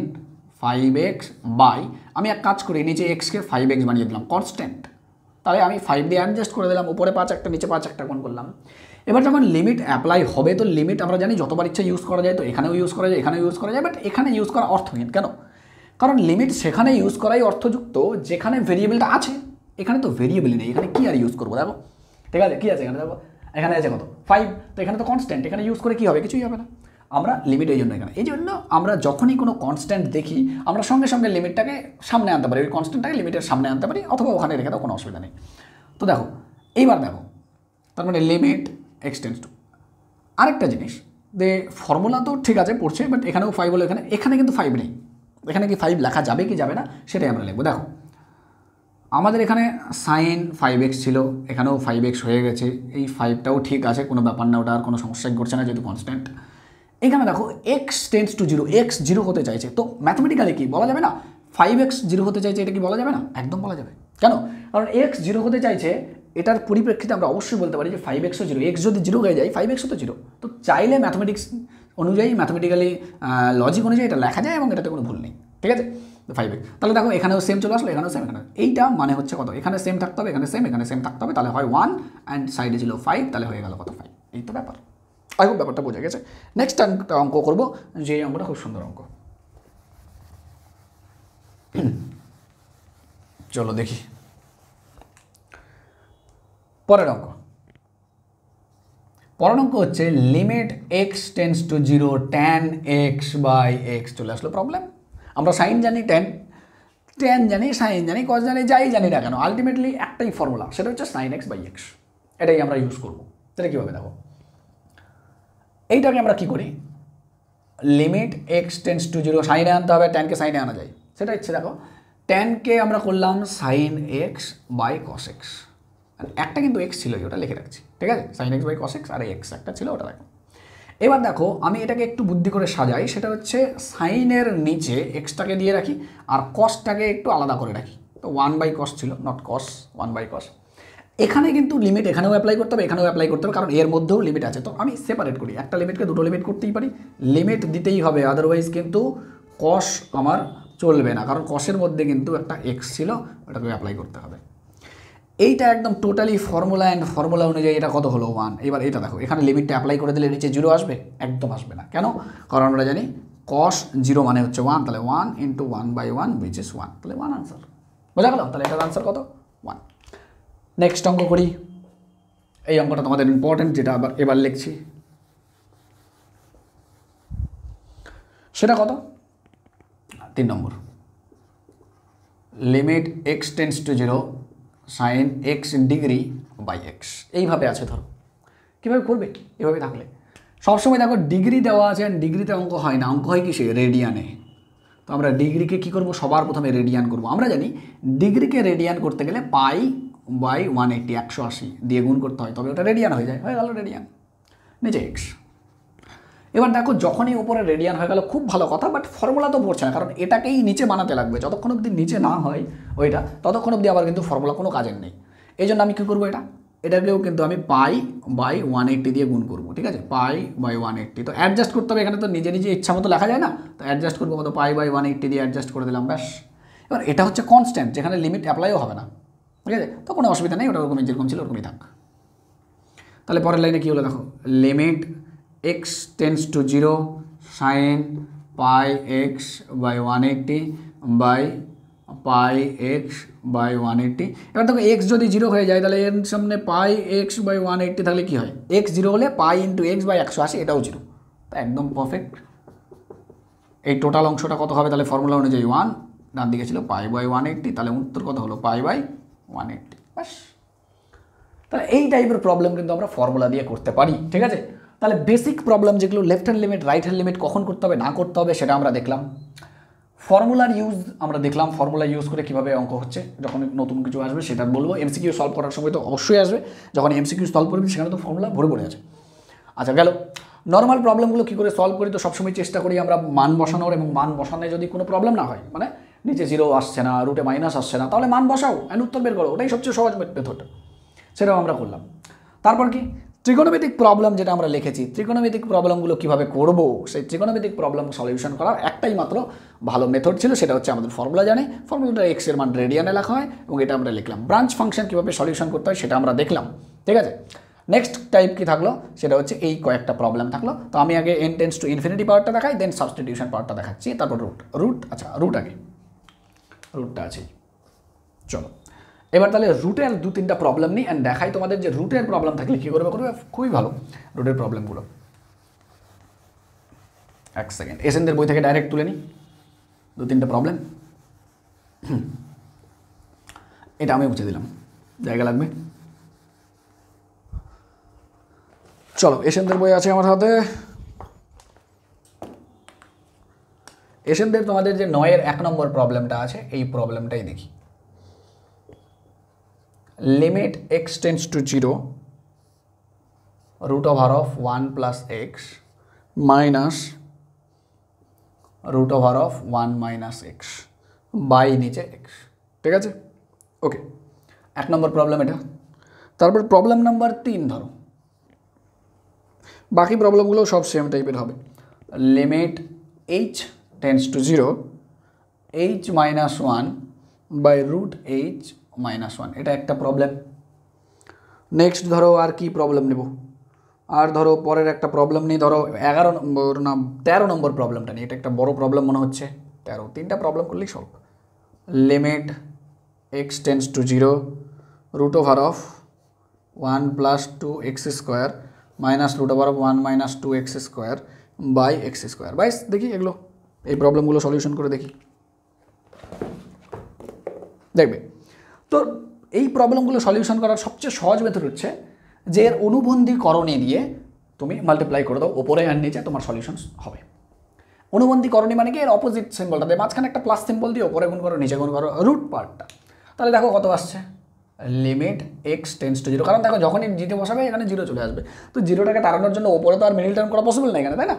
5x by, আমি এক কাজ করি নিচে এক্সকে 5x বানিয়ে দিলাম কনস্ট্যান্ট, তাহলে আমি 5 দিয়ে অ্যাডজাস্ট করে দিলাম, উপরে 5 একটা নিচে 5 একটা কোণ করলাম। এবার যখন লিমিট অ্যাপ্লাই হবে তো লিমিট আমরা জানি যতবার ইচ্ছা ইউজ করা যায়, তো এখানেও ইউজ করা যায়, এখানেও ইউজ করা যায়, বাট এখানে ইউজ করা অর্থহীন। কেন? কারণ লিমিট সেখানে ইউজ করাই অর্থযুক্ত যেখানে ভেরিয়েবলটা আছে। এখানে তো ভেরিয়েবলই নেই, এখানে কি আর ইউজ করবো? দেখো ঠিক আছে, কী আছে এখানে? দেখো এখানে আছে কত 5, তো এখানে তো কনস্ট্যান্ট, এখানে ইউজ করে কী হবে? কিছুই হবে না। আমরা লিমিট এই জন্য এখানে, এই জন্য আমরা যখনই কোনো কনস্ট্যান্ট দেখি আমরা সঙ্গে সঙ্গে লিমিটটাকে সামনে আনতে পারি, ওই কনস্ট্যান্টটাকে লিমিটের সামনে আনতে পারি, অথবা ওখানে রেখে দাও, কোনো অসুবিধা নেই। তো দেখো এইবার দেখো, তার মানে লিমিট এক্সটেন্স টু, আরেকটা জিনিস যে ফর্মুলা তো ঠিক আছে পড়ছে, বাট এখানেও 5 হলো, এখানে কিন্তু 5 নেই। এখানে কি 5 লেখা যাবে কি যাবে না সেটাই আমরা লিখবো। দেখো আমাদের এখানে সাইন 5x ছিল, এখানেও 5x হয়ে গেছে, এই 5টাও ঠিক আছে, কোনো ব্যাপার না, ওটা আর কোনো সমস্যাই করছে না যেহেতু কনস্ট্যান্ট। এখানে দেখো এক্স টেন্স টু 0, এক্স 0 হতে চাইছে, তো ম্যাথমেটিক্যালি কি বলা যাবে না 5x 0 হতে চাইছে, এটা কি বলা যাবে না? একদম বলা যাবে। কেন? কারণ এক্স 0 হতে চাইছে, এটার পরিপ্রেক্ষিতে আমরা অবশ্যই বলতে পারি যে 5xও 0, এক্স যদি 0 হয়ে যায় 5xও তো 0, তো চাইলে ম্যাথমেটিক্স অনুযায়ী ম্যাথমেটিক্যালি লজিক অনুযায়ী এটা লেখা যায় এবং এটাতে কোনো ভুল নেই। ঠিক আছে? তো 5x, তাহলে দেখো এখানেও সেম চলে আসলো, এখানেও সেম, এখানে এইটা মানে হচ্ছে কত? এখানে সেম থাকতে হবে, এখানে সেম থাকতে হবে, তাহলে হয় 1 অ্যান্ড সাইডে ছিল 5, তাহলে হয়ে গেল কত? 5। এই তো ব্যাপার। আই হোপ ব্যাপারটা বোঝা গেছে। নেক্সট অঙ্ক করবো, যে অঙ্কটা খুব সুন্দর অঙ্ক। চলো দেখি পরের অঙ্ক। পরের অঙ্ক হচ্ছে limit x tends to 0 tan x by x. চলে আসলো প্রবলেম। আমরা সাইন জানি, ট্যান জানি, সাইন জানি, কস জানি, যাই জানি না কেন, আলটিমেটলি একটাই ফর্মুলা, সেটা হচ্ছে সাইন এক্স বাই এক্স। এটাই আমরা ইউজ করবো। সেটা কীভাবে দেখো, এইটাকে আমরা কী করি, লিমিট এক্স টেন্স টু 0 সাইনে আনতে হবে, ট্যানকে সাইনে আনা যায়, সেটা ইচ্ছে দেখো, ট্যানকে আমরা করলাম sine x by cos x, একটা কিন্তু এক্স ছিল, ওটা লিখে রাখছি। ঠিক আছে? Sine x by cos x, আর এক্স একটা ছিল, ওটা দেখো। এবার দেখো আমি এটাকে একটু বুদ্ধি করে সাজাই, সেটা হচ্ছে সাইনের নিচে এক্সটাকে দিয়ে রাখি আর কসটাকে একটু আলাদা করে রাখি। তো 1 বাই কস ছিল, নট কস, 1 বাই কস। এখানে কিন্তু লিমিট এখানেও অ্যাপ্লাই করতে হবে, এখানেও অ্যাপ্লাই করতে হবে, কারণ এর মধ্যেও লিমিট আছে। তো আমি সেপারেট করি, একটা লিমিটকে দুটো লিমিট করতেই পারি, লিমিট দিতেই হবে, আদারওয়াইজ কিন্তু কস আমার চলবে না, কারণ কসের মধ্যে কিন্তু একটা এক্স ছিল, ওটাকে অ্যাপ্লাই করতে হবে। এইটা একদম টোটালি ফর্মুলা অ্যান্ড ফর্মুলা অনুযায়ী এটা কত হলো? 1। এবার এটা দেখো, এখানে লিমিটটা অ্যাপ্লাই করে দিলে নিচে 0 আসবে? একদম আসবে না। কেন? কারণ আমরা জানি কস 0 মানে হচ্ছে 1, তাহলে 1 ইন্টু 1 বাই 1 উইচ ইজ 1, তাহলে 1 আনসার। বোঝা গেল? তাহলে এটার আনসার কত? 1। নেক্সট অঙ্ক করি। এই অঙ্কটা তোমাদের ইম্পর্টেন্ট, যেটা এবার লিখছি, সেটা কত? 3 নম্বর। Limit x tends to 0 sine x degree by x. এইভাবে আছে, ধরো কীভাবে করবে? এভাবে থাকলে সবসময় দেখো ডিগ্রি দেওয়া আছে, ডিগ্রিতে অঙ্ক হয় না, অঙ্ক হয় কি সে রেডিয়ানে। তো আমরা ডিগ্রিকে কী করবো? সবার প্রথমে রেডিয়ান করবো। আমরা জানি ডিগ্রিকে রেডিয়ান করতে গেলে পাই বাই 180 180 দিয়ে গুণ করতে হয়, তবে ওটা রেডিয়ান হয়ে যায়, হয়ে গেল রেডিয়ান, নিচে এক্স। এবার দেখো যখনই উপরে রেডিয়ান হয়ে গেল খুব ভালো কথা, বাট ফর্মুলা তো পড়ছে না, কারণ এটাকেই নিচে বানাতে লাগবে। যতক্ষণ অবধি নিচে না হয় ওইটা, ততক্ষণ অবধি আবার কিন্তু ফর্মুলা কোনো কাজের নেই। এই জন্য আমি কী করবো, এটাকেও কিন্তু আমি পাই বাই 180 দিয়ে গুণ করবো। ঠিক আছে? পাই বাই 180, তো অ্যাডজাস্ট করতে হবে, এখানে তো নিজে নিজে ইচ্ছা মতো লেখা যায় না, তো অ্যাডজাস্ট করবো কত? পাই বাই 180 দিয়ে অ্যাডজাস্ট করে দিলাম, ব্যাস। এবার এটা হচ্ছে কনস্ট্যান্ট, যেখানে লিমিট অ্যাপ্লাইও হবে না। ঠিক আছে? তো কোনো অসুবিধা নেই, ওটা ওরকম যেরকম ছিল ওরকমই থাক। তাহলে পরের লাইনে কী হলো দেখো, limit x tends to 0 sine pi x by 180 by pi x by 180। এবার দেখো এক্স যদি 0 হয়ে যায় তাহলে এর সামনে পাই এক্স বাই 180 থাকলে কী হয়? এক্স 0 হলে পাই ইন্টু এক্স বাই 180, এটাও 0, তা একদম পারফেক্ট। এই টোটাল অংশটা কত হবে তাহলে? ফর্মুলা অনুযায়ী 1, ডান দিকে ছিল পাই বাই 180, তাহলে উত্তর কত হলো? পাই বাই 180, ব্যাস। তাহলে এই টাইপের প্রবলেম কিন্তু আমরা ফর্মুলা দিয়ে করতে পারি। ঠিক আছে? তাহলে বেসিক প্রবলেম যেগুলো left hand limit right hand limit কখন করতে হবে না করতে হবে সেটা আমরা দেখলাম। ফর্মুলার ইউজ আমরা দেখলাম, ফর্মুলা ইউজ করে কীভাবে অঙ্ক হচ্ছে, যখন নতুন কিছু আসবে সেটা বলবো। এমসিকিউ সলভ করার সময় তো অবশ্যই আসবে, যখন এমসিকিউ সলভ করবি সেখানে তো ফর্মুলা ভরে পড়ে আছে। আচ্ছা গেল, নর্মাল প্রবলেমগুলো কী করে সলভ করি, তো সবসময় চেষ্টা করি আমরা মান বসানোর, এবং মান বসানোয় যদি কোনো প্রবলেম না হয়, মানে নিচে জিরো আসছে না, রুটে মাইনাস আসছে না, তাহলে মান বসাও অ্যান্ড উত্তর বের করো, ওটাই সবচেয়ে সহজ মেথড, সেটাও আমরা করলাম। তারপর কি ত্রিকোণমিতিক প্রবলেম যেটা আমরা লিখেছি, ত্রিকোণমিতিক প্রবলেমগুলো কীভাবে করব, সেই ত্রিকোণমিতিক প্রবলেম সলিউশন করার একটাই মাত্র ভালো মেথড ছিল, সেটা হচ্ছে আমাদের ফর্মুলা জানি, ফর্মুলাটা এক্স এর মান রেডিয়ানে লেখা হয় এবং এটা আমরা লিখলাম। ব্রাঞ্চ ফাংশন কীভাবে সলিউশন করতে হয় সেটা আমরা দেখলাম, ঠিক আছে। নেক্সট টাইপ কি থাকলো, সেটা হচ্ছে এই কয়েকটা প্রবলেম থাকলো। তো আমি আগে n টেন্ডস টু ইনফিনিটি পাওয়ারটা দেখাই, দেন সাবস্টিটিউশন পাওয়ারটা দেখাচ্ছি, তারপর আচ্ছা রুট আগে, রুটটা আছে। চলো এবার তাহলে রুটের দু তিনটা প্রবলেম নিই অ্যান্ড দেখাই তোমাদের যে রুটের প্রবলেম থাকলে কী করবে, খুবই ভালো রুটের প্রবলেমগুলো। এক সেকেন্ড, এসএনদের বই থেকে ডাইরেক্ট তুলে নিই দু তিনটা প্রবলেম, এটা আমি বুঝে দিলাম, জায়গা লাগবে। চলো এসএনদের বই আছে আমার হাতে, এসএনদের তোমাদের যে 9-এর 1 নম্বর প্রবলেমটা আছে, এই প্রবলেমটাই দেখি। Limit x tends to 0 root over of 1 plus x minus root over of 1 minus x by নিচে x, ঠিক আছে ওকে, 1 নম্বর প্রবলেম এটা। তারপর প্রবলেম নাম্বার 3 ধরো, বাকি প্রবলেমগুলো সব সেম টাইপের হবে। Limit h tends to 0 h minus 1 by root h minus 1, এটা একটা প্রবলেম। নেক্সট ধরো আর কি প্রবলেম নেব, আর ধরো পরের একটা প্রবলেম নিই, ধরো 11 নম্বর না 13 নম্বর প্রবলেমটা নিই, এটা একটা বড় প্রবলেম মনে হচ্ছে। 13, তিনটা প্রবলেম করলেই solve. Limit x tends to 0 root over of 1 plus 2x square minus root over of 1 minus 2x square by x square. বাইস দেখি এগুলো, এই প্রবলেমগুলো সলিউশন করে দেখি, দেখবে। তো এই প্রবলেমগুলো সলিউশন করার সবচেয়ে সহজ মেথড হচ্ছে যে এর অনুবন্ধীকরণী দিয়ে তুমি মাল্টিপ্লাই করে দাও ওপরে আর নিচে, তোমার সলিউশন হবে। অনুবন্ধীকরণী মানে কি, এর অপোজিট সিম্বলটা দিয়ে মাঝখানে একটা প্লাস সিম্বল দিয়ে ওপরে গুণ করো নিচে গুণ করো রুট পার্টটা, তাহলে দেখো কত আসছে। লিমিট এক্স টেন্ডস টু 0, কারণ দেখো যখনই জিতে বসাবে এখানে 0 চলে আসবে, তো 0টাকে তাড়ানোর জন্য ওপরে তো আর মিডল টার্ম করা পসিবল না এখানে, তাই না।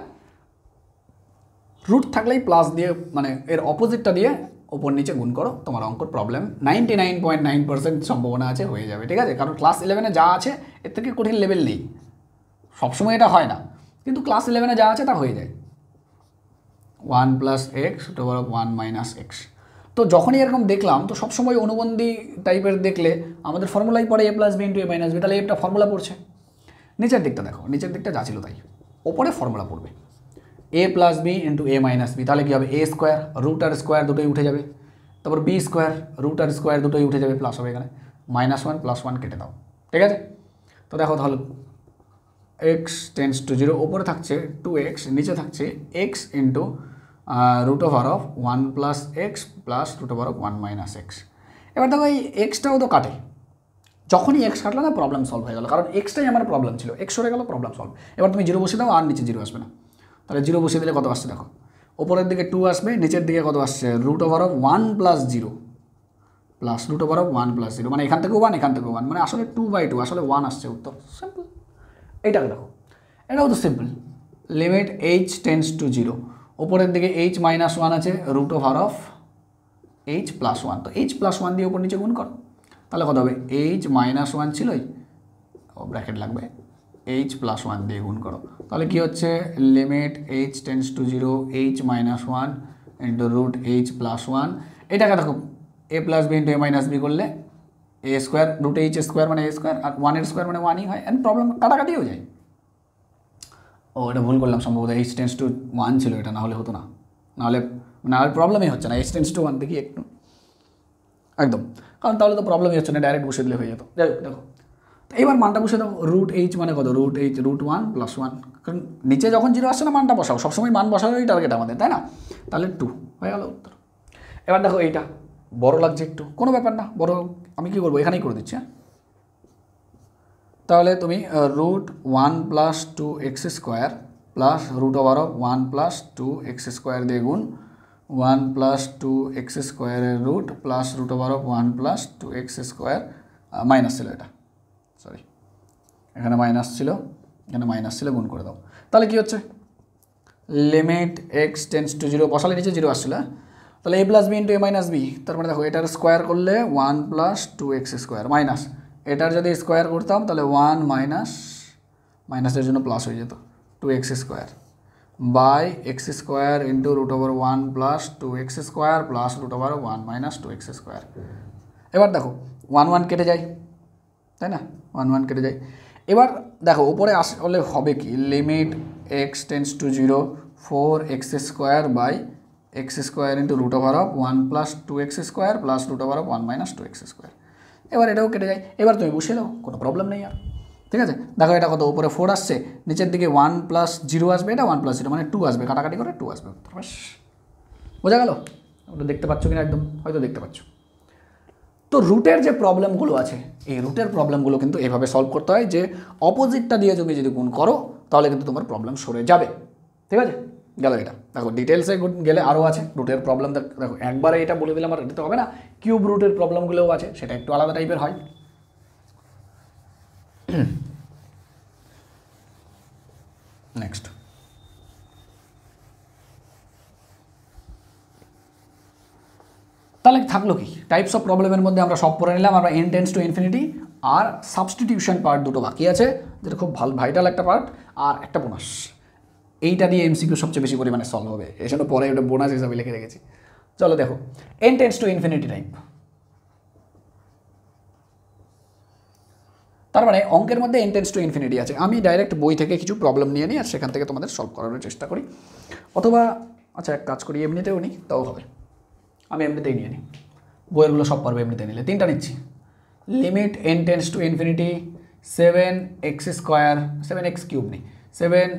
রুট থাকলেই প্লাস দিয়ে মানে এর অপোজিটটা দিয়ে ওপর নিচে গুণ করো, তোমার অঙ্কর প্রবলেম 99.9% সম্ভাবনা আছে হয়ে যাবে, ঠিক আছে। কারণ ক্লাস 11-এ যা আছে এর থেকে কঠিন লেভেল নেই, সবসময় এটা হয় না, কিন্তু ক্লাস 11-এ যা আছে তা হয়ে যায়। 1 plus x root over of 1 minus x. তো যখনই এরকম দেখলাম, তো সবসময় অনুবন্ধী টাইপের দেখলে আমাদের ফর্মুলাই পড়ে a plus b into a minus b, তাহলে একটা ফর্মুলা পড়ছে। নিচের দিকটা দেখো, নিচের দিকটা যা ছিল তাই, ওপরে ফর্মুলা পড়বে a plus b into a minus b, তাহলে কী হবে, a স্কোয়ার রুট আর স্কোয়ার দুটোই উঠে যাবে, তারপর বি স্কোয়ার রুট আর স্কোয়ার দুটোই উঠে যাবে, প্লাস হবে এখানে -1 প্লাস 1 কেটে দাও, ঠিক আছে। তো দেখো তাহলে এক্স টেন্ডস টু 0, ওপরে থাকছে 2x, নিচে থাকছে x into root over of 1 plus x plus root over of 1 minus x. এবার দেখো এই এক্সটাও তো কাটে, যখনই এক্স কাটলো না প্রবলেম সলভ হয়ে গেল, কারণ এক্সটাই আমার প্রবলেম ছিল, এক্স সরে গেল প্রবলেম সলভ। এবার তুমি 0 বসিয়ে দাও আর নিচে 0 আসবে না, তাহলে 0 বসিয়ে দিলে কত আসছে দেখো, ওপরের দিকে 2 আসবে, নিচের দিকে কত আসছে root over of 1 plus 0 plus root over of 1 plus 0, মানে এখান থেকেও 1 এখান থেকেও 1, মানে আসলে 2/2, আসলে 1 আসছে উত্তর, সিম্পল। এইটাকে দেখো, এটাও তো simple. Limit h tends to 0, ওপরের দিকে h মাইনাস 1 আছে, root over of h plus 1, তো h প্লাস 1 দিয়ে ওপর নিচে গুণ করো, তাহলে কত হবে, h মাইনাস 1 ছিলই, ব্র্যাকেট লাগবে, h প্লাস 1 দিয়ে গুণ করো, তাহলে কী হচ্ছে, limit h tends to 0 h minus 1 into root h plus 1। এটাকে দেখো a plus b into a minus b করলে a square root h square মানে a স্কোয়ার, আর 1-এর স্কোয়ার মানে 1ই হয়, অ্যান্ড প্রবলেম কাটাকাটিও যায়। ও এটা ভুল করলাম, সম্ভবত h টেন্ডস টু 1 ছিল এটা, না হলে হতো না, নাহলে প্রবলেমই হচ্ছে না, h টেন্ডস টু 1 দেখি একটু একদম, কারণ তাহলে তো প্রবলেমই হচ্ছে না, ডাইরেক্ট বসে দিলে হয়ে যেত। যাই হোক দেখো, তো এবার মানটা বসে দাও, রুট h মানে কত, রুট h রুট 1 প্লাস 1, কারণ নিচে যখন 0 আসছে না মানটা বসাও, সবসময় মান বসানোই টার্গেট আমাদের, তাই না। তাহলে 2 হয়ে গেল উত্তর। এবার দেখো এইটা বড় লাগছে একটু, কোনো ব্যাপার না, বড় আমি কী করবো, এখানেই করে দিচ্ছি, হ্যাঁ তাহলে তুমি root 1+2x² plus root over of 1+2x² দিয়ে গুণ 1+2x² root plus root over of 1+2x² minus ছিল এটা, সরি এখানে মাইনাস ছিল, এখানে মাইনাস ছিল, গুণ করে দাও। তাহলে কী হচ্ছে, লিমিট এক্স টেন্স টু 0 বসালে নিচে 0 আসছিল, তাহলে a + b × a - b, তার মানে দেখো এটার স্কোয়ার করলে 1+2x² মাইনাস এটার যদি স্কোয়ার করতাম তাহলে 1 মাইনাসের জন্য প্লাস হয়ে যেত 2x² by x² into root over 1+2x² plus root over 1 - 2x²। এবার দেখো 1 কেটে যায়, তাই না, 1 কেটে যায়। এবার দেখো উপরে আসলে হবে কি, limit x tends to 0 4x² by x² into root over of 1+2x² plus root over of 1 - 2x²। এবার এটাও কেটে যায়, এবার তুমি বসিয়ে দাও, কোনো প্রবলেম নেই আর, ঠিক আছে। দেখো এটা কত, উপরে 4 আসছে, নিচের দিকে 1+0 আসবে, এটা 1+0 মানে 2 আসবে, কাটাকাটি করে 2 আসবে, ব্যাস বোঝা গেল। ওটা দেখতে পাচ্ছ কিনা, একদম হয়তো দেখতে পাচ্ছ। তো রুটের যে প্রবলেমগুলো আছে, এই রুটের প্রবলেমগুলো কিন্তু এভাবে সলভ করতে হয় যে অপোজিটটা দিয়ে তুমি যদি গুণ করো তাহলে কিন্তু তোমার প্রবলেম সরে যাবে, ঠিক আছে। গেল এটা, দেখো ডিটেলসে গেলে আরও আছে রুটের প্রবলেম। দেখো একবারে এটা বলে দিলাম আর এটা তো হবে না, কিউব রুটের প্রবলেমগুলোও আছে, সেটা একটু আলাদা টাইপের হয়। নেক্সট, তাহলে থাকলো কি, টাইপস অফ প্রবলেমের মধ্যে আমরা সব পড়ে নিলাম। আমরা n টেন্স টু ইনফিনিটি আর সাবস্টিটিউশন পার্ট দুটো বাকি আছে, যেটা খুব ভাইটাল একটা পার্ট, আর একটা বোনাস। এইটা দিয়ে এমসিকিউ সবচেয়ে বেশি পরিমাণে সলভ হবে, এর জন্য পরে ওটা বোনাস হিসাবে লিখে রেখেছি। চলো দেখো n tends to infinity type, তার মানে অঙ্কের মধ্যে n টেন্স টু ইনফিনিটি আছে। আমি ডাইরেক্ট বই থেকে কিছু প্রবলেম নিয়ে নিই আর সেখান থেকে তোমাদের সলভ করানোর চেষ্টা করি, অথবা আচ্ছা এক কাজ করি এমনিতেও নিই তাও হবে, আমি এমনিতেই নিয়ে নিই, বইয়েরগুলো সব পারবে এমনিতে নিলে। তিনটা নিচ্ছি, limit n tends to infinity 7x² 7x³ নেই 7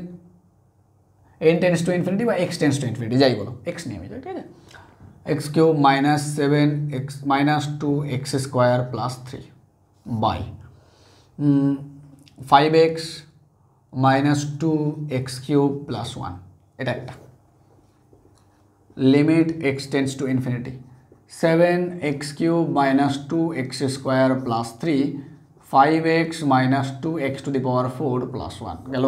n টেন্স টু ইনফিনিটি বা x টেন্স টু ইনফিনিটি যাই বলো, x নিয়ে আমি যাই, ঠিক আছে, x³ minus 7x minus 2x² plus 3 by 5x minus 2x³ plus 1, এটা একটা। Limit x tends to infinity 7x³ minus 2x² plus 3 5x minus 2x⁴ plus 1 গেল।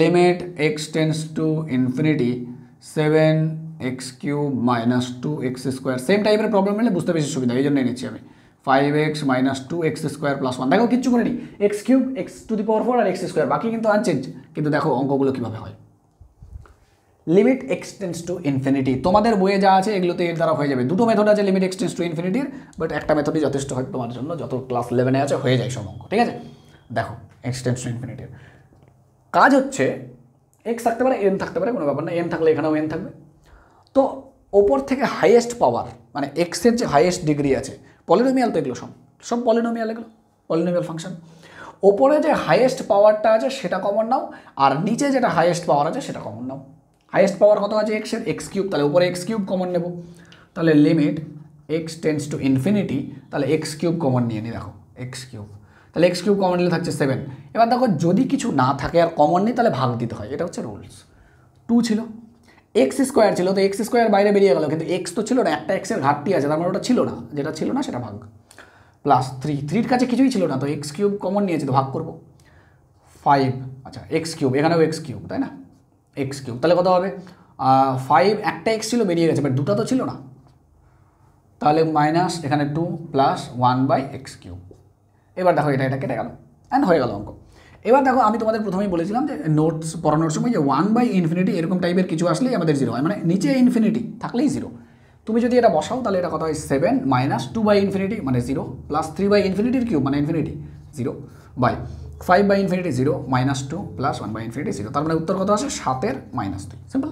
Limit x tends to infinity 7x³ minus 2x² same টাইপের problem হলে বুঝতে বেশি সুবিধা, এই জন্যই নিচ্ছি আমি 5x মাইনাস 2x² প্লাস 1। দেখো কিচ্ছু করে নি, x³ x⁴ আর x², বাকি কিন্তু আনচেঞ্জ, কিন্তু দেখো অঙ্কগুলো কীভাবে হয়। Limit x tends to infinity তোমাদের বইয়ে যা আছে এগুলোতে এর দ্বারা হয়ে যাবে। দুটো মেথড আছে লিমিট এক্স টেন্স টু ইনফিনিটির, বাট একটা মেথডই যথেষ্ট হয় তোমার জন্য, যত ক্লাস 11-এ আছে হয়ে যায় সব অঙ্ক, ঠিক আছে। দেখো এক্স টেন্স টু ইনফিনিটির কাজ হচ্ছে এক্স থাকতে পারে এন থাকতে পারে, কোনো ব্যাপার না, এন থাকলে এখানেও এন থাকবে। তো ওপর থেকে হাইয়েস্ট পাওয়ার মানে এক্সের যে হাইয়েস্ট ডিগ্রি আছে, পলিনোমিয়াল তো এগুলো সব পলিনোমিয়াল, এগুলো পলিনোমিয়াল ফাংশন। ওপরে যে হাইয়েস্ট পাওয়ারটা আছে সেটা কমন নাও, আর নিচে যেটা হাইয়েস্ট পাওয়ার আছে সেটা কমন নাও। হাইয়েস্ট পাওয়ার কত আছে এক্সের, x³, তাহলে উপরে x³ কমন নেব, তাহলে limit x tends to infinity, তাহলে x³ কমন নিয়ে নিই, দেখো x³, তাহলে x³ কমন নিলে থাকছে 7। এবার দেখো যদি কিছু না থাকে আর কমন নেই তাহলে ভাগ দিতে হয়, এটা হচ্ছে রুলস। 2 ছিল, x² ছিল, তো x² বাইরে বেরিয়ে গেল, কিন্তু x তো ছিল না, একটা এক্সের ঘাটতি আছে, তার মানে ওটা ছিল না, যেটা ছিল না সেটা ভাগ, প্লাস 3 কাছে কিছুই ছিল না, তো x³ কমন নিয়েছে তো ভাগ করবো 5, আচ্ছা x³ এখানেও x³, তাই না, x³ তাহলে কত হবে 5, একটা x ছিল বেরিয়ে গেছে, বাট দুটো তো ছিল না, তাহলে মাইনাস এখানে 2 প্লাস 1/x³। এবার দেখো এটা কেটে গেল অ্যান্ড হয়ে গেল অঙ্ক। এবার দেখো আমি তোমাদের প্রথমেই বলেছিলাম যে নোটস পড়ানোর সময় যে 1/∞ এরকম টাইপের কিছু আসলেই আমাদের 0 হয়, মানে নিচে ইনফিনিটি থাকলেই 0। তুমি যদি এটা বসাও তাহলে এটা কত হয় 7 মাইনাস 2/∞ মানে 0 প্লাস 3/∞ মানে ইনফিনিটি 0 বাই 5/∞ 0 মাইনাস 2 প্লাস 1/∞ 0, তার মানে উত্তর কত আসে 7-এর -2, সিম্পল।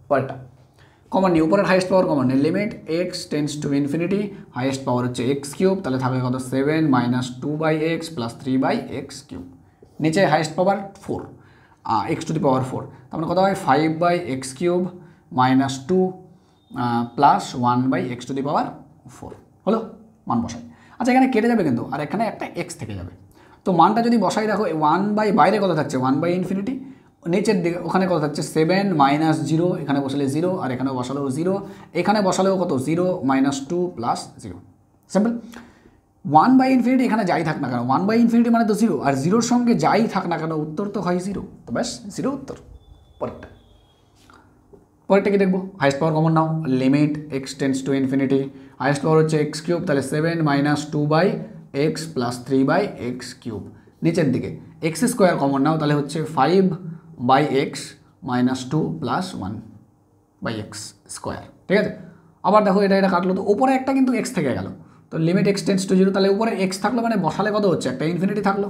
পরেরটা কমন নিই, উপরের হাইয়েস্ট পাওয়ার কমন নিই, limit x tends to infinity, highest power হচ্ছে x³ তাহলে থাকবে কত 7 মাইনাস 2/x প্লাস 3/x³, নিচে হাইয়েস্ট পাওয়ার 4 x⁴, তার মানে কত হয় 5/x³ মাইনাস 2 প্লাস 1/x⁴ হলো, মান বসাই। আচ্ছা এখানে কেটে যাবে কিন্তু, আর এখানে একটা x থেকে যাবে, তো মানটা যদি বসাই দেখো 1 বাই বাইরে কত থাকছে 1 বাই ইনফিনিটি, নিচের দিকে ওখানে কত থাকছে 7 মাইনাস 0, এখানে বসালে 0 আর এখানে বসালেও 0, এখানে বসালেও কত 0 minus 2 plus 0। Simple. 1 by infinity এখানে যাই থাক না কেন 1 বাই ইনফিনিটি মানে তো 0, আর 0-র সঙ্গে যাই থাক না কেন উত্তর তো হয় 0, তো ব্যাস 0 উত্তর। পরেরটা কি দেখবো, হাইস্ট পাওয়ার কমন নাও, limit x tends to infinity, highest power হচ্ছে এক্স কিউব, তাহলে 7 minus 2 by x plus 3 by x cube. নিচের দিকে এক্স স্কোয়ার কমন নাও, তাহলে হচ্ছে 5 by x minus 2 plus 1 by x square. ঠিক আছে, আবার দেখো এটা কাটলো, তো ওপরে একটা কিন্তু এক্স থেকে গেল, তো লিমিট এক্স টেন্স টু 0, তাহলে উপরে এক্স থাকলো মানে বসালে কত হচ্ছে একটা ইনফিনিটি থাকলো,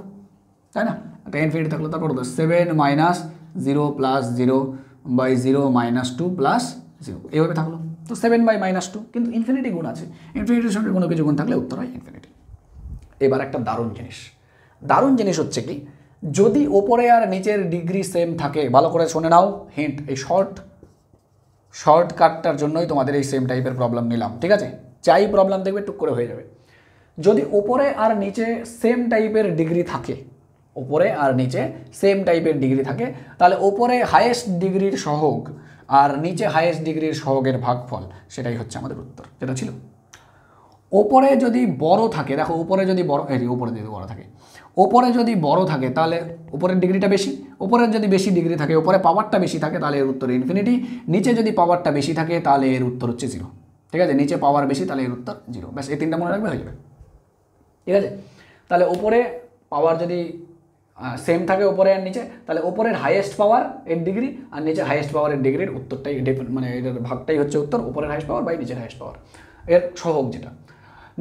তাই না, একটা ইনফিনিটি থাকলো। তারপর 7 minus 0 plus 0 by 0 minus 2 plus 0 এইভাবে থাকলো। তো 7 বাই মাইনাস 2, কিন্তু ইনফিনিটি গুণ আছে, ইনফিনিটির সঙ্গে কোনো কিছু গুণ থাকলে উত্তর হয় ইনফিনিটি। এবার একটা দারুণ জিনিস হচ্ছে কি, যদি ওপরে আর নিচের ডিগ্রি সেম থাকে, ভালো করে শুনে নাও, হিন্ট, এই শর্টকাটটার জন্যই তোমাদের এই সেম টাইপের প্রবলেম নিলাম। ঠিক আছে, যাই প্রবলেম দেখবে টুক করে হয়ে যাবে। যদি ওপরে আর নিচে সেম টাইপের ডিগ্রি থাকে, ওপরে আর নিচে সেম টাইপের ডিগ্রি থাকে, তাহলে ওপরে হাইয়েস্ট ডিগ্রির সহগ আর নিচে হাইয়েস্ট ডিগ্রির সহগের ভাগফল, সেটাই হচ্ছে আমাদের উত্তর, যেটা ছিল। ওপরে যদি বড় থাকে, দেখো ওপরে যদি বড় থাকে, ওপরে যদি বড় থাকে তাহলে উপরের ডিগ্রিটা বেশি, ওপরের যদি বেশি ডিগ্রি থাকে, ওপরে পাওয়ারটা বেশি থাকে, তাহলে এর উত্তর ইনফিনিটি, নিচে যদি পাওয়ারটা বেশি থাকে তাহলে এর উত্তর হচ্ছে 0। ঠিক আছে, নিচে পাওয়ার বেশি তাহলে এর উত্তর 0, ব্যাস এই তিনটা মনে রাখবে হয়ে যাবে। ঠিক আছে, তাহলে ওপরে পাওয়ার যদি সেম থাকে ওপরে আর নিচে, তাহলে ওপরের হাইয়েস্ট পাওয়ার এর ডিগ্রি আর নিচে হাইয়েস্ট পাওয়ারের ডিগ্রির উত্তরটাই মানে এর ভাগটাই হচ্ছে উত্তর, ওপরের হাইয়েস্ট পাওয়ার বাই নিচের হাইয়েস্ট পাওয়ার, এর সহগ যেটা।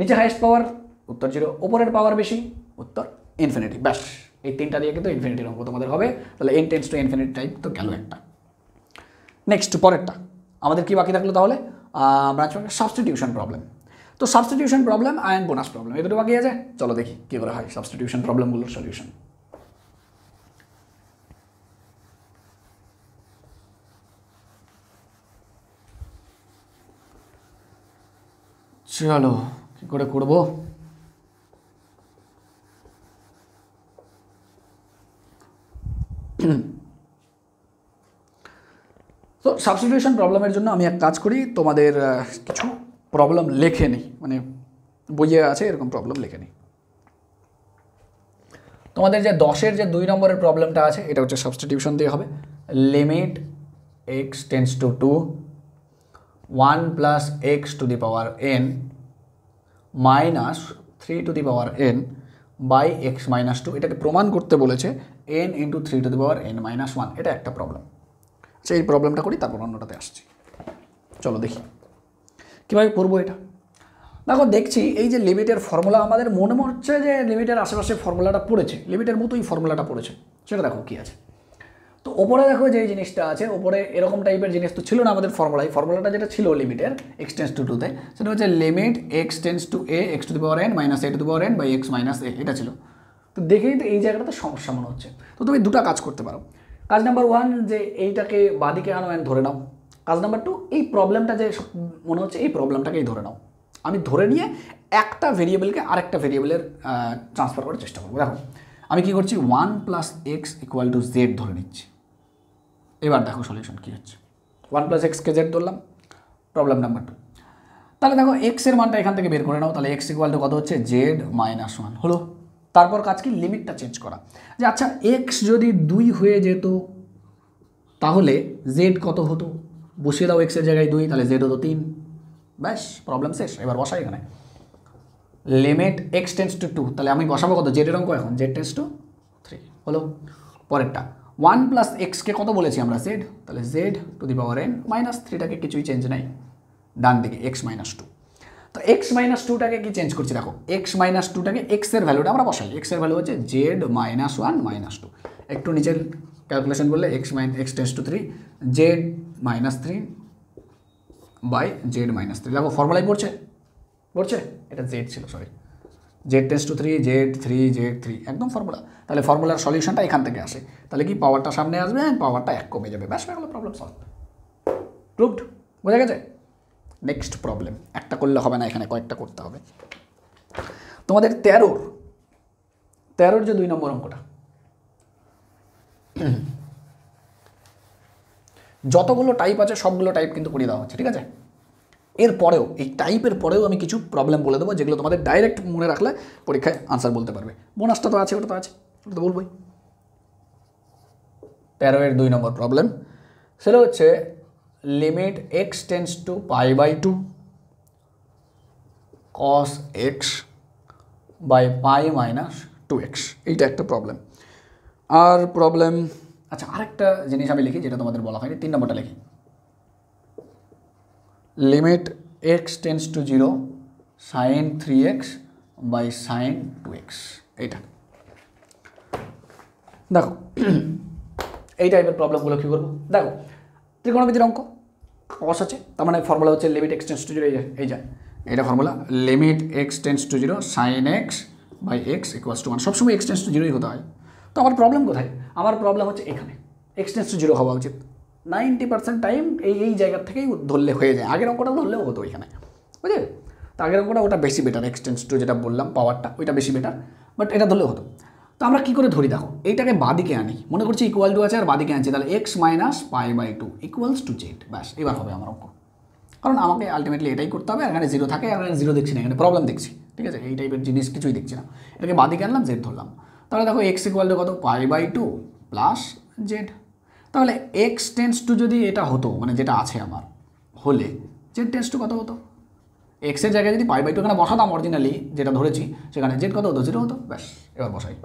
নিচে হাইয়েস্ট পাওয়ার উত্তর 0, ওপরের পাওয়ার বেশি উত্তর ইনফিনিটি, ব্যাস এই তিনটা দিয়ে কিন্তু ইনফিনিটির অঙ্ক তোমাদের হবে। তাহলে n tends to infinity type তো গেল একটা। নেক্সট পরেরটা আমাদের কি বাকি থাকলো তাহলে, সাবস্টিটিউশন প্রবলেম। তো substitution problem and bonus problem, এই দুটো বাকি আছে। চলো দেখি কী করে হয় সাবস্টিটিউশন প্রবলেমগুলোর সলিউশন। চলো কী করে করবো, তো সাবস্টিটিউশন প্রবলেমের জন্য আমি এক কাজ করি, তোমাদের কিছু প্রবলেম লেখে নিই, মানে বইয়ে আছে এরকম প্রবলেম লেখে নিই। তোমাদের যে 10-এর যে 2 নম্বরের প্রবলেমটা আছে, এটা হচ্ছে সাবস্টিটিউশন দিয়ে হবে। Limit x tends to 2 1 plus x to the power n minus 3 to the power n by x minus 2, এটাকে প্রমাণ করতে বলেছে n into 3 to the power n minus 1, এটা একটা প্রবলেম। আচ্ছা এই প্রবলেমটা করি, তারপর অন্যটাতে আসছি। চলো দেখি কীভাবে করবো এটা। দেখো দেখছি এই যে লিমিটের ফর্মুলা, আমাদের মনে হচ্ছে যে লিমিটের আশেপাশে ফর্মুলাটা পড়েছে, লিমিটের মতোই ফর্মুলাটা পড়েছে, সেটা দেখো কী আছে। তো ওপরে দেখো যে জিনিসটা আছে, ওপরে এরকম টাইপের জিনিস তো ছিল না আমাদের ফর্মুলাটা যেটা ছিল লিমিটের এক্স টেন্স টু 2-তে, সেটা হচ্ছে limit x tends to a x to the power n minus a to the power n by x minus a, এটা ছিল। তো দেখেই তো এই জায়গাটাতে সমস্যা মনে হচ্ছে। তো তুমি দুটো কাজ করতে পারো। কাজ নাম্বার 1 যে এইটাকে বাদিকে আনো অ্যান্ড ধরে নাও। কাজ নাম্বার 2 এই প্রবলেমটা যে মনে হচ্ছে এই প্রবলেমটাকেই ধরে নাও। আমি ধরে নিয়ে একটা ভেরিয়েবলকে আরেকটা ভেরিয়েবলের ট্রান্সফার করার চেষ্টা করবো। দেখো আমি কী করছি, 1 plus x equal to Z ধরে নিচ্ছি। এবার দেখো সলিউশন কী হচ্ছে। 1 প্লাস এক্সকে জেড ধরলাম, প্রবলেম নাম্বার 2। তাহলে দেখো এক্সের মানটা এখান থেকে বের করে নাও, তাহলে এক্স ইকুয়াল টু কত হচ্ছে জেড মাইনাস 1 হলো। তারপর কাজ কি, লিমিটটা চেঞ্জ করা, যে আচ্ছা এক্স যদি 2 হয়ে যেত তাহলে জেড কত হতো, বসিয়ে দাও এক্সের জায়গায় 2, তাহলে জেড হতো 3, ব্যাস প্রবলেম শেষ। এবার বসাই এখানে লিমিট এক্স টেন্স টু 2, তাহলে আমি বসাবো কত জেডের অঙ্ক এখন, জেড টেন্স টু 3 হলো। পরেরটা 1 প্লাস এক্সকে কত বলেছি আমরা জেড, তাহলে z to the power n minus 3টাকে কিছুই চেঞ্জ নাই, ডান দিকে এক্স মাইনাস 2। তো এক্স মাইনাস 2টাকে কি চেঞ্জ করছি, দেখো এক্স মাইনাস 2টাকে এক্সের ভ্যালুটা আমরা বসাই, এক্সের ভ্যালু হচ্ছে জেড মাইনাস 1 মাইনাস 2, একটু নিচের ক্যালকুলেশন করলে x tends to 3 z minus 3 by z minus 3, দেখো ফর্মুলাই পড়ছে, এটা জেড ছিল, sorry z tends to 3 z 3 z 3 একদম ফর্মুলা। তাহলে ফর্মুলার সলিউশনটা এখান থেকে আসে, তাহলে কি পাওয়ারটা সামনে আসবে, পাওয়ারটা 1 কমে যাবে, ব্যাস হয়ে গেল প্রবলেম সলভ, প্রুভড, বোঝা গেছে। নেক্সট প্রবলেম, একটা করলে হবে না, এখানে কয়েকটা করতে হবে। তোমাদের 13-র যে 2 নম্বর অঙ্কটা, যতগুলো টাইপ আছে সবগুলো টাইপ কিন্তু করিয়ে দেওয়া হচ্ছে, ঠিক আছে? এরপরেও এই টাইপের পরেও আমি কিছু প্রবলেম বলে দেবো যেগুলো তোমাদের ডাইরেক্ট মনে রাখলে পরীক্ষায় আনসার বলতে পারবে। বোনাসটা তো আছে, ওটা তো আছে, ওটা তো বলবোই। 13-এর 2 নম্বর প্রবলেম সেটা হচ্ছে limit x tends to π/2 cos x by π-2x, এইটা একটা প্রবলেম। আর প্রবলেম, আচ্ছা আরেকটা জিনিস আমি লিখি যেটা তোমাদের বলা হয়নি, 3 নম্বরটা লিখি, limit x tends to 0 sin 3x by sin 2x, এইটা দেখো। এই টাইপের প্রবলেমগুলো কী করবো দেখো, ত্রিকোণমিতির অঙ্ক cos আছে, তার মানে ফর্মুলা হচ্ছে লিমিট এক্স টেন্স টু 0, এই যায় এটা formula, limit x tends to 0 sin x by x equals to 1, সবসময় এক্স টেন্স টু 0ই হতে হয়। তো আমার প্রবলেম কোথায়? আমার প্রবলেম হচ্ছে এখানে এক্স টেন্স টু 0 হওয়া উচিত। 90% টাইম এই জায়গার থেকেই ধরলে হয়ে যায়। আগের অঙ্কটা ধরলেও হতো এখানে, বুঝলি? তো আগের অঙ্কটা ওটা বেশি বেটার, এক্স টেন্স টু যেটা বললাম পাওয়ারটা ওইটা বেশি বেটার, বাট এটা ধরলেও হতো। তো আমরা কী করে ধরি দেখো, এইটাকে বাদিকে আনি, মনে করছি ইকুয়াল টু আছে আর বাদিকে আনছি, তাহলে x minus π/2 equals to z, ব্যাস এবার হবে আমার অঙ্ক। কারণ আমাকে আলটিমেটলি এটাই করতে হবে, এখানে 0 থাকে, এখানে 0 দেখছি না, এখানে প্রবলেম দেখছি, ঠিক আছে? এই টাইপের জিনিস কিছুই দেখছি না, এটাকে বাদিকে আনলাম, জেড ধরলাম। তাহলে দেখো x ইকুয়াল টু কত, π/2 প্লাস জেড। তাহলে x টেন্স টু যদি এটা হতো, মানে যেটা আছে আমার, হলে জেড টেন্স টু কত হতো? এক্সের জায়গায় যদি π/2 এখানে বসাতাম অরিজিনালি যেটা ধরেছি, সেখানে জেড কত হতো, 0 হতো, ব্যাস এবার বসাই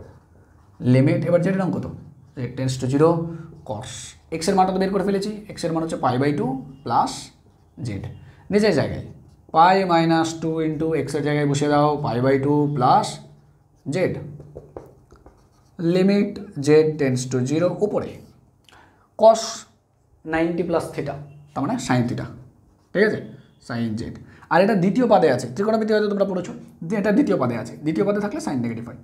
লিমিট। এবার জেডের অঙ্ক কত, জেড টেন্স টু 0 cos, এক্সের মানটা তো বের করে ফেলেছি, এক্সের মান হচ্ছে π/2 প্লাস জেড, নিজের জায়গায় π-2 ইন্টু এক্সের জায়গায় বসিয়ে দাও π/2 plus z, limit z tends to 0 উপরে cos 90 প্লাস থিটা, তার মানে সাইন থিটা, ঠিক আছে? Sign Z. আর এটা দ্বিতীয় পাদে আছে, ত্রিকোণমিতি হয়তো তোমরা পড়েছো, এটা দ্বিতীয় পাদে আছে, দ্বিতীয় পাদে থাকলে সাইন নেগেটিভ হয়,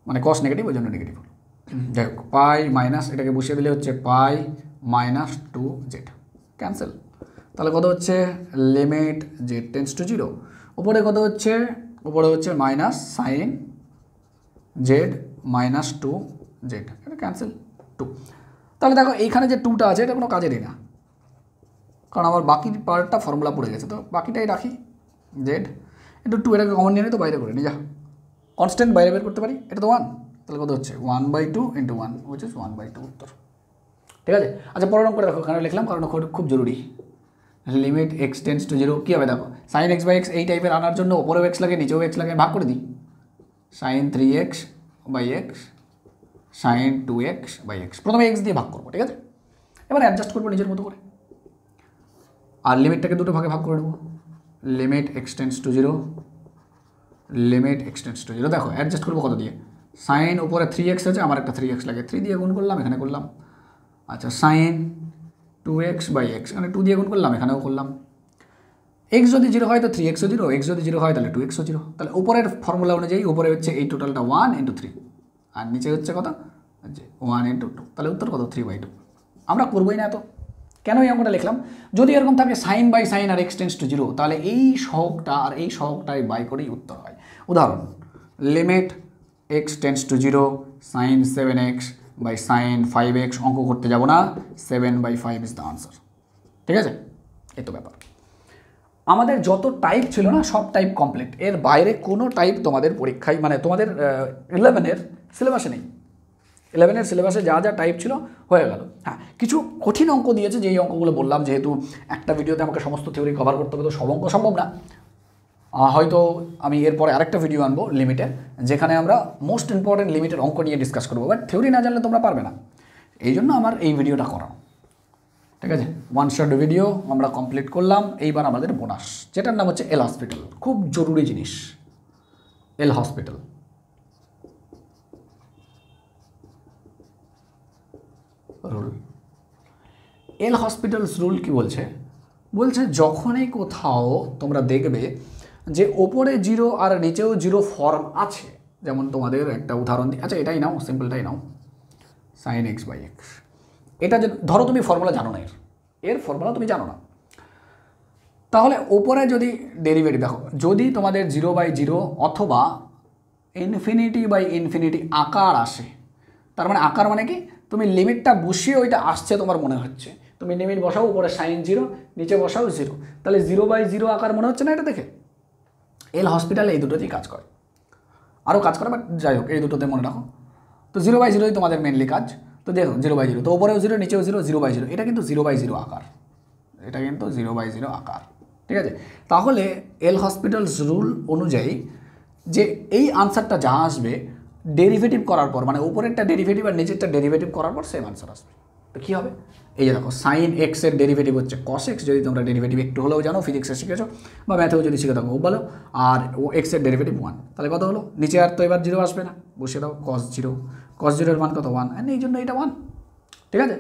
মানে cos নেগেটিভ, ওই জন্য নেগেটিভ হলো। যাই হোক, পাই মাইনাস এটাকে বসিয়ে দিলে হচ্ছে π-2 জেড, ক্যান্সেল। তাহলে কত হচ্ছে, লিমিট জেড টেন্স টু 0, উপরে কত হচ্ছে, উপরে হচ্ছে মাইনাস সাইন জেড -2 জেড, এটা ক্যান্সেল 2। তাহলে দেখো এইখানে যে 2টা আছে এটা কোনো কাজেরই না, কারণ আমার বাকি পার্টটা ফর্মুলা পড়ে গেছে, তো বাকিটাই রাখি, জেড ইন্টু 2, এটাকে কমন নিয়ে নিই, তো বাইরে করে নিই, যা কনস্ট্যান্ট বাইরে বের করতে পারি, এটা তো 1, তাহলে কত হচ্ছে 1/2 ইন্টু 1 উইচ ইজ 1/2 উত্তর, ঠিক আছে? আচ্ছা পরের অঙ্কটা দেখো, কারণ লিখলাম কারণ খুব জরুরি, লিমিট এক্স টেন্স টু 0, কী হবে দেখো, সাইন এক্স বাই এক্স এই টাইপের আনার জন্য ওপরেও এক্স লাগে নিচেও এক্স লাগে, ভাগ করে দিই, sine 3x by x sine 2x by x, প্রথমে এক্স দিয়ে ভাগ করবো, ঠিক আছে? এবার অ্যাডজাস্ট করবো নিজের মতো করে, আর লিমিটটাকে দুটো ভাগে ভাগ করে নেবো, limit x tends to 0, limit x tends to 0, দেখো অ্যাডজাস্ট করবো কত দিয়ে, সাইন উপরে 3x আছে, আমার একটা 3x লাগে, 3 দিয়ে গুণ করলাম, এখানে করলাম, আচ্ছা সাইন 2x বাই এক্স, এখানে 2 দিয়ে গুণ করলাম, এখানেও করলাম, এক্স যদি 0 হয় তো 3xও 0, এক্স যদি 0 হয় তাহলে 2xও 0, তাহলে উপরের ফর্মুলা অনুযায়ী উপরে হচ্ছে এই টোটালটা 1 ইন্টু 3, আর নিচে হচ্ছে কত, 1 ইন্টু 2, তাহলে উত্তর কত, 3/2। আমরা করবোই না, তো কেন এই অঙ্কটা লিখলাম, যদি এরকম থাকে সাইন বাই সাইন আর এক্স টেন্স টু 0, তাহলে এই সহগটা আর এই সহগটাই বাই করেই উত্তর হয়। উদাহরণ, limit x tends to 0 sine 7x by sine 5x, অঙ্ক করতে যাব না, 7/5 ইজ দ্য আনসার, ঠিক আছে? এই তো ব্যাপার। আমাদের যত টাইপ ছিল না সব টাইপ কমপ্লিট, এর বাইরে কোনো টাইপ তোমাদের পরীক্ষায়, মানে তোমাদের 11-এর সিলেবাসে নেই। 11-এর সিলেবাসে যা যা টাইপ ছিল হয়ে গেল। হ্যাঁ, কিছু কঠিন অঙ্ক দিয়েছে, যেই অঙ্কগুলো বললাম, যেহেতু একটা ভিডিওতে আমাকে সমস্ত থিওরি কভার করতে হবে, তো সব অঙ্ক সম্ভব না, হয়তো আমি এরপরে আরেকটা ভিডিও আনবো লিমিটের, যেখানে আমরা মোস্ট ইম্পর্টেন্ট লিমিটের অঙ্ক নিয়ে ডিসকাস করবো, বাট থিওরি না জানলে তোমরা পারবে না, এই জন্য আমার এই ভিডিওটা করা, ঠিক আছে? 1 শট ভিডিও আমরা কমপ্লিট করলাম। এইবার আমাদের বোনাস, যেটার নাম হচ্ছে এল হসপিটাল, খুব জরুরি জিনিস, এল হসপিটাল। রুল, এল হসপিটালস রুল কি বলছে, বলছে যখনই কোথাও তোমরা দেখবে যে ওপরে 0 আর নিচেও 0 ফর্ম আছে, যেমন তোমাদের একটা উদাহরণ দিই, আচ্ছা এটাই নাও, সিম্পলটাই নাও, সাইন এক্স বাই এক্স, এটা যে ধরো তুমি ফর্মুলা জানো না, এর ফর্মুলা তুমি জানো না, তাহলে ওপরে যদি ডেরিভেটিভ দেখো, যদি তোমাদের 0/0 অথবা ইনফিনিটি বাই ইনফিনিটি আকার আসে, তার মানে আকার মানে কি, তুমি লিমিটটা বসিয়ে ওইটা আসছে তোমার মনে হচ্ছে, তুমি লিমিট বসাও উপরে সাইন 0, নিচে বসাও 0, তাহলে 0/0 আকার মনে হচ্ছে না এটা দেখে? এল হসপিটাল এই দুটোতেই কাজ করে, আরও কাজ করে, বাট যাই হোক এই দুটোতে মনে রাখো। তো 0/0ই তোমাদের মেনলি কাজ। তো দেখো 0/0, তো ওপরেও 0 নিচেও 0, 0/0, এটা কিন্তু 0/0 আকার, এটা কিন্তু 0/0 আকার, ঠিক আছে? তাহলে এল হসপিটালস রুল অনুযায়ী যে এই আনসারটা যা আসবে ডেরিভেটিভ করার পর, মানে উপরেরটা ডেরিভেটিভ আর নিচেরটা ডেরিভেটিভ করার পর সেম আনসার আসবে। তো কী হবে? এই যে দেখো সাইন এক্সের ডেরিভেটিভ হচ্ছে কস এক্স, যদি তোমরা ডেরিভেটিভ একটু হলেও জানো, ফিজিক্সে শিখেছো বা ম্যাথেও যদি শিখে থাকো বলো, আর ও এক্সের ডেরিভেটিভ 1, তাহলে কত হলো? নিচে আর তো এবার 0 আসবে না, বসে দাও কস 0, কস 0 এর মান কত? 1, এই জন্য এটা 1, ঠিক আছে?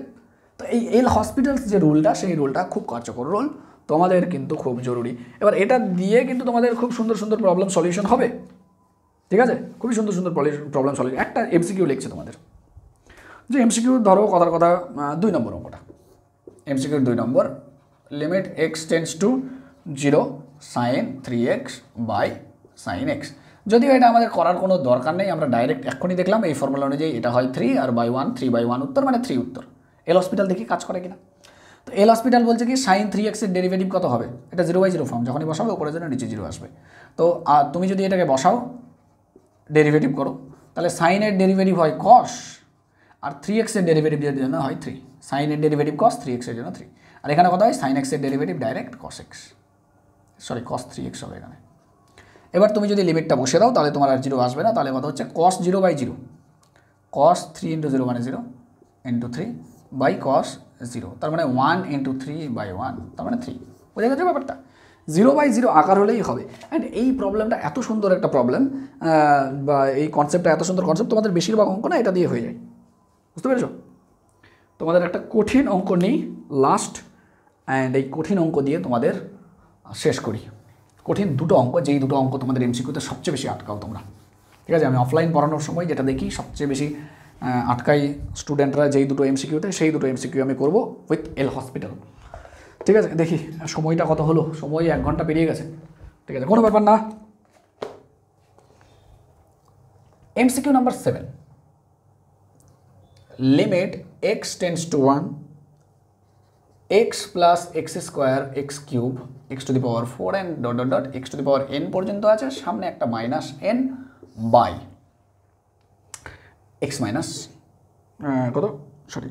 তো এই এল হসপিটালস যে রুলটা, সেই রুলটা খুব কার্যকর রুল, তোমাদের কিন্তু খুব জরুরি। এবার এটা দিয়ে কিন্তু তোমাদের খুব সুন্দর সুন্দর প্রবলেম সলিউশন হবে, ঠিক আছে? খুবই সুন্দর সুন্দর প্রবলেম সলিউশন। একটা এমসিকিউ লিখছে তোমাদের, যে এমসিকিউ ধরো কথার কথা 2 নম্বর অঙ্কটা, MCQ 2 number, limit x tends to 0 sine 3x by sine x. যদিও এটা আমাদের করার কোনো দরকার নেই, আমরা ডাইরেক্ট এক্ষুনি দেখলাম এই ফর্মুলা অনুযায়ী এটা হয় 3 আর বাই 1, 3/1 উত্তর, মানে 3 উত্তর। এল হসপিটাল দেখি কাজ করে কিনা। তো এল হসপিটাল বলছে কি সাইন 3x এর ডেরিভেটিভ কত হবে? এটা 0/0 ফর্ম, যখনই বসাবে উপরের জন্য নিচে 0 আসবে। তো তুমি যদি এটাকে বসাও ডেরিভেটিভ করো, তাহলে সাইনের ডেরিভেটিভ হয় কস, আর 3x এর ডেরিভেটিভ জন্য হয় 3, সাইনের ডেরিভেটিভ কস, 3x এর জন্য 3, আর এখানে কত হয়? সাইন এক্সের derivative direct cos x, sorry কস 3x হবে এখানে। এবার তুমি যদি লিমিটটা বসে দাও তাহলে তোমার আর 0 আসবে না, তাহলে কত হচ্ছে? কস 0/0, কস 3 × 0 মানে 0 × 3 বাই কস 0, তার মানে 1 × 3/1, তার মানে 3। বোঝা গেছে ব্যাপারটা? 0/0 আকার হলেই হবে। অ্যান্ড এই প্রবলেমটা এত সুন্দর একটা প্রবলেম, বা এই কনসেপ্টটা এত সুন্দর কনসেপ্ট, তোমাদের বেশিরভাগ অঙ্ক না এটা দিয়ে হয়ে যায়, বুঝতে পেরেছো? তোমাদের একটা কঠিন অঙ্ক নেই লাস্ট, অ্যান্ড এই কঠিন অঙ্ক দিয়ে তোমাদের শেষ করি। কঠিন দুটো অঙ্ক, যেই দুটো অঙ্ক তোমাদের এমসিকিউতে সবচেয়ে বেশি আটকাও তোমরা, ঠিক আছে? আমি অফলাইন পড়ানোর সময় যেটা দেখি সবচেয়ে বেশি আটকাই স্টুডেন্টরা যেই দুটো এমসিকিউতে, সেই দুটো এমসিকিউ আমি করবো উইথ এল হসপিটাল, ঠিক আছে? দেখি সময়টা কত হলো, সময় 1 ঘন্টা পেরিয়ে গেছে, ঠিক আছে? কোনো ব্যাপার না। MCQ number 7, limit x tends to 1 x plus x square x cube x to the power 4 n dot dot dot x to the power n পর্যন্ত আছে, সামনে একটা minus n by x minus কত, সরি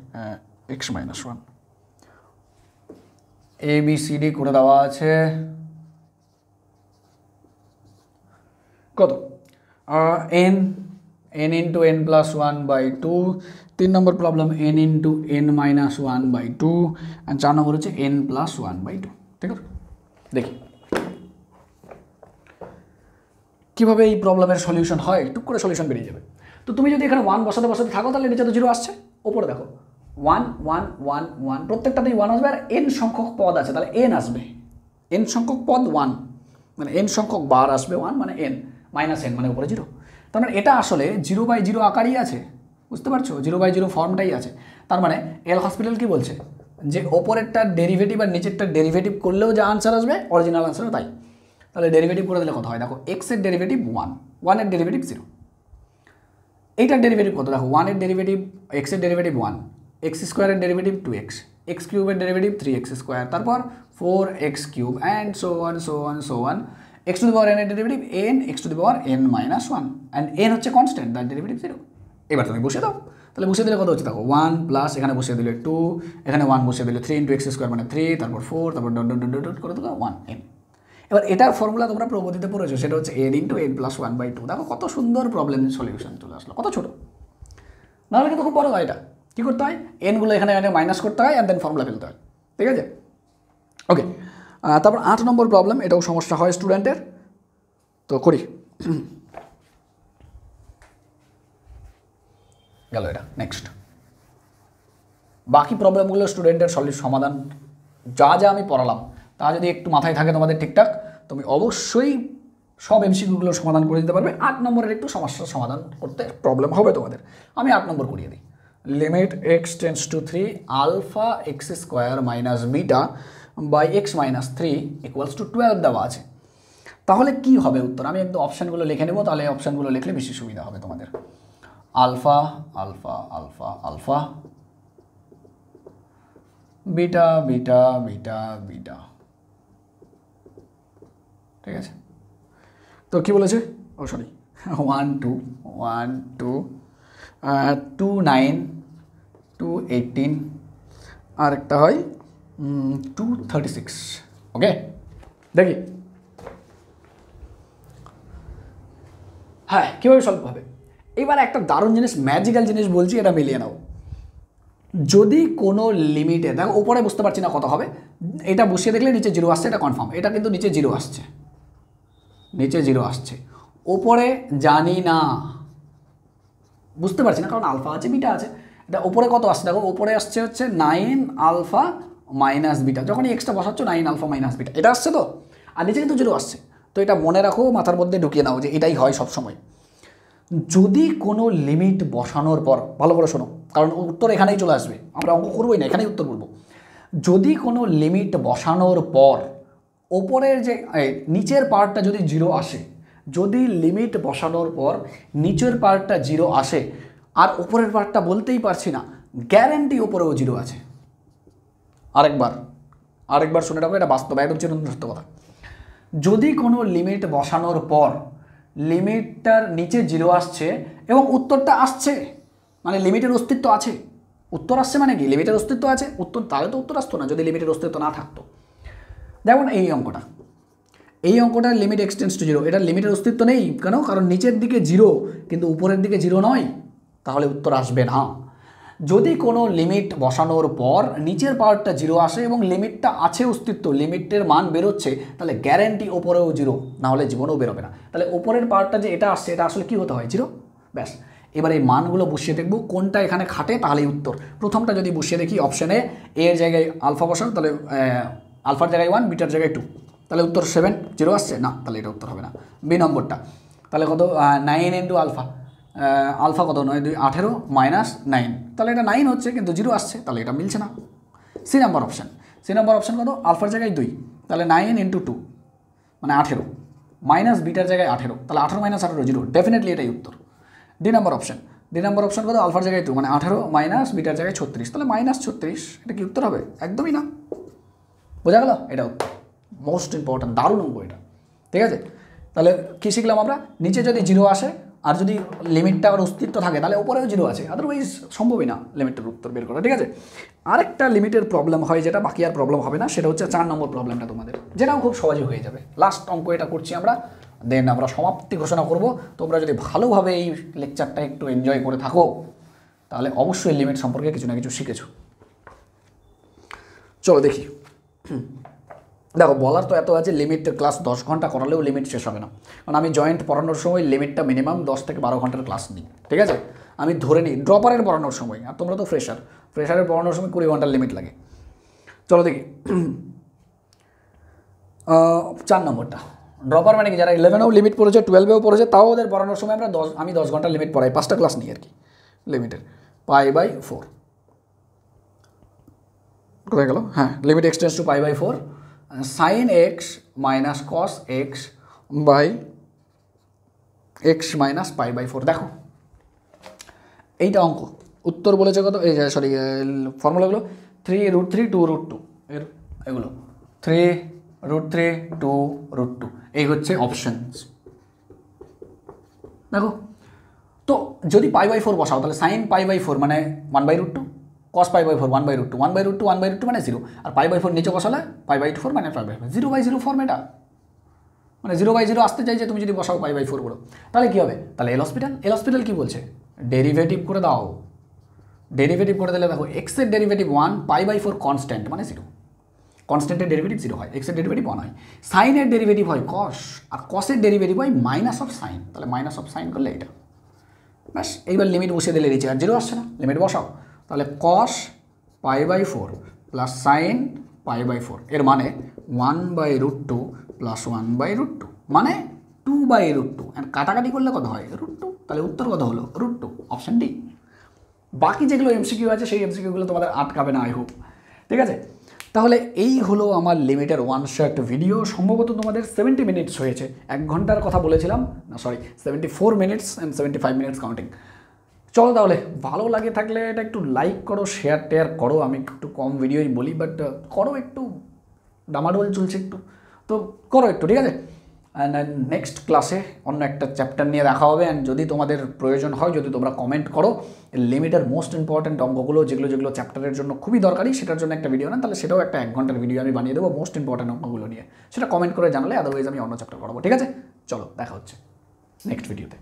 এক্স মাইনাস 1, ABCD করে দেওয়া আছে কত? n into n plus 1/2, 3 নম্বর প্রবলেম n ইন্টু n মাইনাস 1/2, আর 4 নম্বর হচ্ছে n প্লাস 1/2, ঠিক আছে? দেখি কীভাবে এই প্রবলেমের সলিউশন হয়, টুক করে সলিউশন বেরিয়ে যাবে। তো তুমি যদি এখানে 1 বসাতে থাকো তাহলে নিচে তো 0 আসছে, ওপরে দেখো 1 1 1 1, প্রত্যেকটাতেই 1 আসবে, আর n সংখ্যক পদ আছে তাহলে n আসবে, n সংখ্যক পদ 1, মানে n সংখ্যক বার আসবে 1, মানে n মাইনাস n মানে উপরে 0, তার মানে এটা আসলে 0/0 আকারই আছে, বুঝতে পারছো? 0/0 ফর্মটাই আছে। তার মানে এল হসপিটাল কি বলছে, যে ওপরেরটার ডেরিভেটিভ আর নিচেরটার ডেরিভেটিভ করলেও যা আনসার আসবে অরিজিনাল আনসারও তাই। তাহলে ডেরিভেটিভ করে দিলে কত হয়? দেখো এক্স এর ডেরিভেটিভ 1, 1 এর ডেরিভেটিভ 0, এইটার ডেরিভেটিভ কত? দেখো 1 এর ডেরিভেটিভ, এক্স এর ডেরিভেটিভ 1, এক্স স্কোয়ারের ডেরিভেটিভ 2x, এক্স কিউবের ডেরিভেটিভ 3x স্কোয়ার, তারপর 4x cube and so on so on so on, x to the power n এর derivative n, x to the power n minus 1, and n হচ্ছে constant, তার derivative 0। এবার তুমি বসে দাও, তাহলে বসে দিলে কত হচ্ছে? দেখো 1 প্লাস এখানে বসিয়ে দিলে 2, এখানে 1 বসিয়ে দিলে 3 × x স্কোয়ার মানে 3, তারপর 4, তারপর ডট ডট ডট ডট করে দিলে 1n। এবার এটার ফর্মুলা তোমরা প্রগতিতে পড়েছো, সেটা হচ্ছে n ইন্টু n প্লাস 1/2। দেখো কত সুন্দর প্রবলেম সলিউশন চলে আসলো, কত ছোটো, নাহলে কিন্তু খুব বড় হয়। এটা কী করতে হয়? এনগুলো এখানে মাইনাস করতে হয়, অ্যান্ড দেন ফর্মুলা ফেলতে হয়, ঠিক আছে? ওকে, তারপর 8 নম্বর প্রবলেম, এটাও সমস্যা হয় স্টুডেন্টের, তো করি গেল এটা। নেক্সট বাকি প্রবলেমগুলো স্টুডেন্টের সমাধান যা যা আমি পড়ালাম তা যদি একটু মাথায় থাকে তোমাদের ঠিকঠাক, তুমি অবশ্যই সব এমসিকিউগুলোর সমাধান করে দিতে পারবে। 8 নম্বরের একটু সমস্যার সমাধান করতে প্রবলেম হবে তোমাদের, আমি 8 নম্বর করিয়ে দিই। Limit x tends to 3 alpha x square minus beta by x minus 3 equals to 12 দেওয়া আছে। তাহলে কি হবে উত্তর? আমি একদম অপশানগুলো লিখে নেব, তাহলে অপশানগুলো লিখলে বেশি সুবিধা হবে তোমাদের। Alpha alpha alpha alpha, beta beta beta beta, ঠিক আছে। তো কি বলেছে? ও সরি, 1 2 1 2 2 9 2 18, আর একটা হয় 2 36। ওকে, দেখি হ্যাঁ কীভাবে সলভ হবে। এবার একটা দারুণ জিনিস, ম্যাজিক্যাল জিনিস বলছি, এটা মিলিয়ে নাও। যদি কোনো লিমিটে, দেখো ওপরে বুঝতে পারছি না কত হবে, এটা বসিয়ে দেখলে নিচে জিরো আসছে, এটা কনফার্ম। এটা কিন্তু নিচে জিরো আসছে, নিচে জিরো আসছে। ওপরে জানি না, বুঝতে পারছি না, কারণ আলফা আছে বিটা আছে। এটা ওপরে কত আসছে দেখো, ওপরে আসছে হচ্ছে 9 আলফা মাইনাস বিটা। যখনই এক্সট্রা বসাচ্ছ 9 আলফা মাইনাস বিটা, এটা আসছে তো, আর নিচে কিন্তু জিরো আসছে। তো এটা মনে রাখো, মাথার মধ্যে ঢুকিয়ে নাও যে এটাই হয় সবসময়। যদি কোনো লিমিট বসানোর পর, ভালো করে শোনো, কারণ উত্তর এখানেই চলে আসবে, আমরা অঙ্ক করবোই না, এখানেই উত্তর বলবো। যদি কোনো লিমিট বসানোর পর ওপরের যে নিচের পার্টটা যদি জিরো আসে, যদি লিমিট বসানোর পর নিচের পার্টটা জিরো আসে আর ওপরের পার্টটা বলতেই পারছি না, গ্যারেন্টি ওপরেও জিরো আছে। আরেকবার শুনে রাখো, এটা বাস্তব, একদম চিরন্তন সত্য কথা। যদি কোনো লিমিট বসানোর পর লিমিটটার নিচে জিরো আসছে এবং উত্তরটা আসছে, মানে লিমিটের অস্তিত্ব আছে। উত্তর আসছে মানে কি? লিমিটের অস্তিত্ব আছে। উত্তর, তাহলে তো উত্তর আসতো না যদি লিমিটের অস্তিত্ব না থাকতো। দেখুন এই অঙ্কটার লিমিট এক্সটেন্স টু জিরো, এটার লিমিটের অস্তিত্ব নেই। কেন? কারণ নিচের দিকে জিরো কিন্তু উপরের দিকে জিরো নয়, তাহলে উত্তর আসবে না। যদি কোনো লিমিট বসানোর পর নিচের পাওয়ারটা জিরো আসে এবং লিমিটটা আছে অস্তিত্ব, লিমিটের মান বেরোচ্ছে, তাহলে গ্যারেন্টি ওপরেও জিরো, না হলে জীবনেও বেরোবে না। তাহলে ওপরের পাওয়ারটা যে এটা আসছে, এটা আসলে কী হতে হয়? জিরো। ব্যাস, এবার এই মানগুলো বসিয়ে দেখবো কোনটা এখানে খাটে, তাহলেই উত্তর। প্রথমটা যদি বসিয়ে দেখি, অপশানে এর জায়গায় আলফা বসানো, তাহলে আলফার জায়গায় 1, বিটার জায়গায় 2, তাহলে উত্তর 7। জিরো আসছে না, তাহলে এটা উত্তর হবে না। বি নম্বরটা তাহলে কত? 9 ইন্টু আলফা, আলফা কত? 9 2 18 মাইনাস 9, তাহলে এটা 9 হচ্ছে কিন্তু জিরো আসছে, তাহলে এটা মিলছে না। সি নাম্বার অপশান কত? আলফার জায়গায় 2, তাহলে 9 ইন্টু 2 মানে 18, মাইনাস বিটার জায়গায় 18, তাহলে 18 মাইনাস 18 জিরো, ডেফিনেটলি এটাই উত্তর। ডি নাম্বার অপশান কত? আলফার জায়গায় 2 মানে 18 মাইনাস বিটার জায়গায় 36, তাহলে মাইনাস 36, এটা কি উত্তর হবে? একদমই না। বোঝা গেল? এটা উত্তর। মোস্ট ইম্পর্ট্যান্ট, দারুণ অঙ্ক এটা, ঠিক আছে। তাহলে কী শিখলাম আমরা? নিচে যদি জিরো আসে আর যদি লিমিটটা আবার অস্তিত্ব থাকে, তাহলে ওপরেও জিরো আছে, আদারওয়াইজ সম্ভবই না লিমিটের উত্তর বের করা, ঠিক আছে। আরেকটা লিমিটের প্রবলেম হয়, যেটা বাকি আর প্রবলেম হবে না, সেটা হচ্ছে 4 নম্বর প্রবলেমটা তোমাদের, যেটাও খুব সহজে হয়ে যাবে। লাস্ট অঙ্ক এটা করছি আমরা, দেন আমরা সমাপ্তি ঘোষণা করব। তোমরা যদি ভালোভাবে এই লেকচারটা একটু এনজয় করে থাকো, তাহলে অবশ্যই লিমিট সম্পর্কে কিছু না কিছু শিখেছো। চলো দেখি। দেখো, বলার তো এত আছে, লিমিটের ক্লাস 10 ঘন্টা করালেও লিমিট শেষ হবে না, কারণ আমি জয়েন্ট পড়ানোর সময় লিমিটটা মিনিমাম 10 থেকে 12 ঘন্টার ক্লাস নিই, ঠিক আছে। আমি ধরে নিই ড্রপারের পড়ানোর সময়, আর তোমরা তো ফ্রেশারের পড়ানোর সময় 20 ঘন্টার লিমিট লাগে। চলো দেখি 4 নম্বরটা। ড্রপার মানে কি? যারা 11এও লিমিট পড়েছে, 12এও পড়েছে, তাও ওদের পড়ানোর সময় আমি 10 ঘন্টার লিমিট পড়াই, 5টা ক্লাস নিই আর কি লিমিটের, π/4। কোথায় গেল? হ্যাঁ, limit x tends to π/4 sin x minus cos x by x minus π/4। দেখো এইটা অঙ্ক, উত্তর বলেছে কত? এই সরি, ফর্মুলাগুলো 3√3 2√2, এগুলো 3√3 2√2, এই হচ্ছে অপশানস। দেখো তো যদি π/4 বসাও, তাহলে sin π/4 মানে 1/√2, cos π/4 1/√2, 1/√2 1/√2 মানে 0, আর π/4 নিচে বসালে π/4 মানে π/4, 0/0 ফর্ম এটা, মানে 0/0 আসতে চাইছে তুমি যদি বসাও π/4 বলো, তাহলে কী হবে? তাহলে এল হসপিটাল কী বলছে? ডেরিভেটিভ করে দাও। ডেরিভেটিভ করে দিলে দেখো, এক্সের ডেরিভেটিভ 1, π/4 কনস্ট্যান্ট মানে 0, কনস্ট্যান্টের ডেরিভেটিভ 0 হয়, এক্সের ডেরিভেটিভ 1 হয়, সাইনের ডেরিভেটিভ হয় cos, আর cosের ডেরিভেটিভ হয় মাইনাস অফ সাইন, তাহলে মাইনাস অফ সাইন করলে এটা। ব্যাস, এইবার লিমিট বসিয়ে দিলে নিচে আর 0 আসছে না, লিমিট বসাও, তাহলে cos π/4 প্লাস সাইন π/4, এর মানে 1/√2 প্লাস 1/√2 মানে 2/√2, আর কাটাকাটি করলে কত হয়? √2, তাহলে উত্তর কত হলো? √2, অপশান ডি। বাকি যেগুলো এমসিকিউ আছে সেই এমসিকিউগুলো তোমাদের আটকাবে না, আই হোপ, ঠিক আছে। তাহলে এই হলো আমার লিমিটের ওয়ান শট ভিডিও। সম্ভবত তোমাদের 70 মিনিটস হয়েছে, 1 ঘন্টার কথা বলেছিলাম না, sorry 74 minutes and 75 minutes counting. চলো তাহলে ভালো লাগে থাকলে এটা একটু লাইক করো, শেয়ার টেয়ার করো। আমি একটু কম ভিডিওই বলি, বাট করো, একটু ডামাডোল চলছে একটু, তো করো একটু, ঠিক আছে। অ্যান্ড নেক্সট ক্লাসে অন্য একটা চ্যাপ্টার নিয়ে দেখা হবে। অ্যান্ড যদি তোমাদের প্রয়োজন হয়, যদি তোমরা কমেন্ট করো লিমিটের মোস্ট ইম্পর্ট্যান্ট অঙ্কগুলো যেগুলো চ্যাপ্টারের জন্য খুবই দরকারি, সেটার জন্য একটা ভিডিও না, তাহলে সেটাও একটা 1 ঘন্টার ভিডিও আমি বানিয়ে দেবো মোস্ট ইম্পর্ট্যান্ট অঙ্কগুলো নিয়ে। সেটা কমেন্ট করে জানালে, আদারওয়াইজ আমি অন্য চ্যাপ্টার করাবো, ঠিক আছে। চলো দেখা হচ্ছে নেক্সট ভিডিওতে।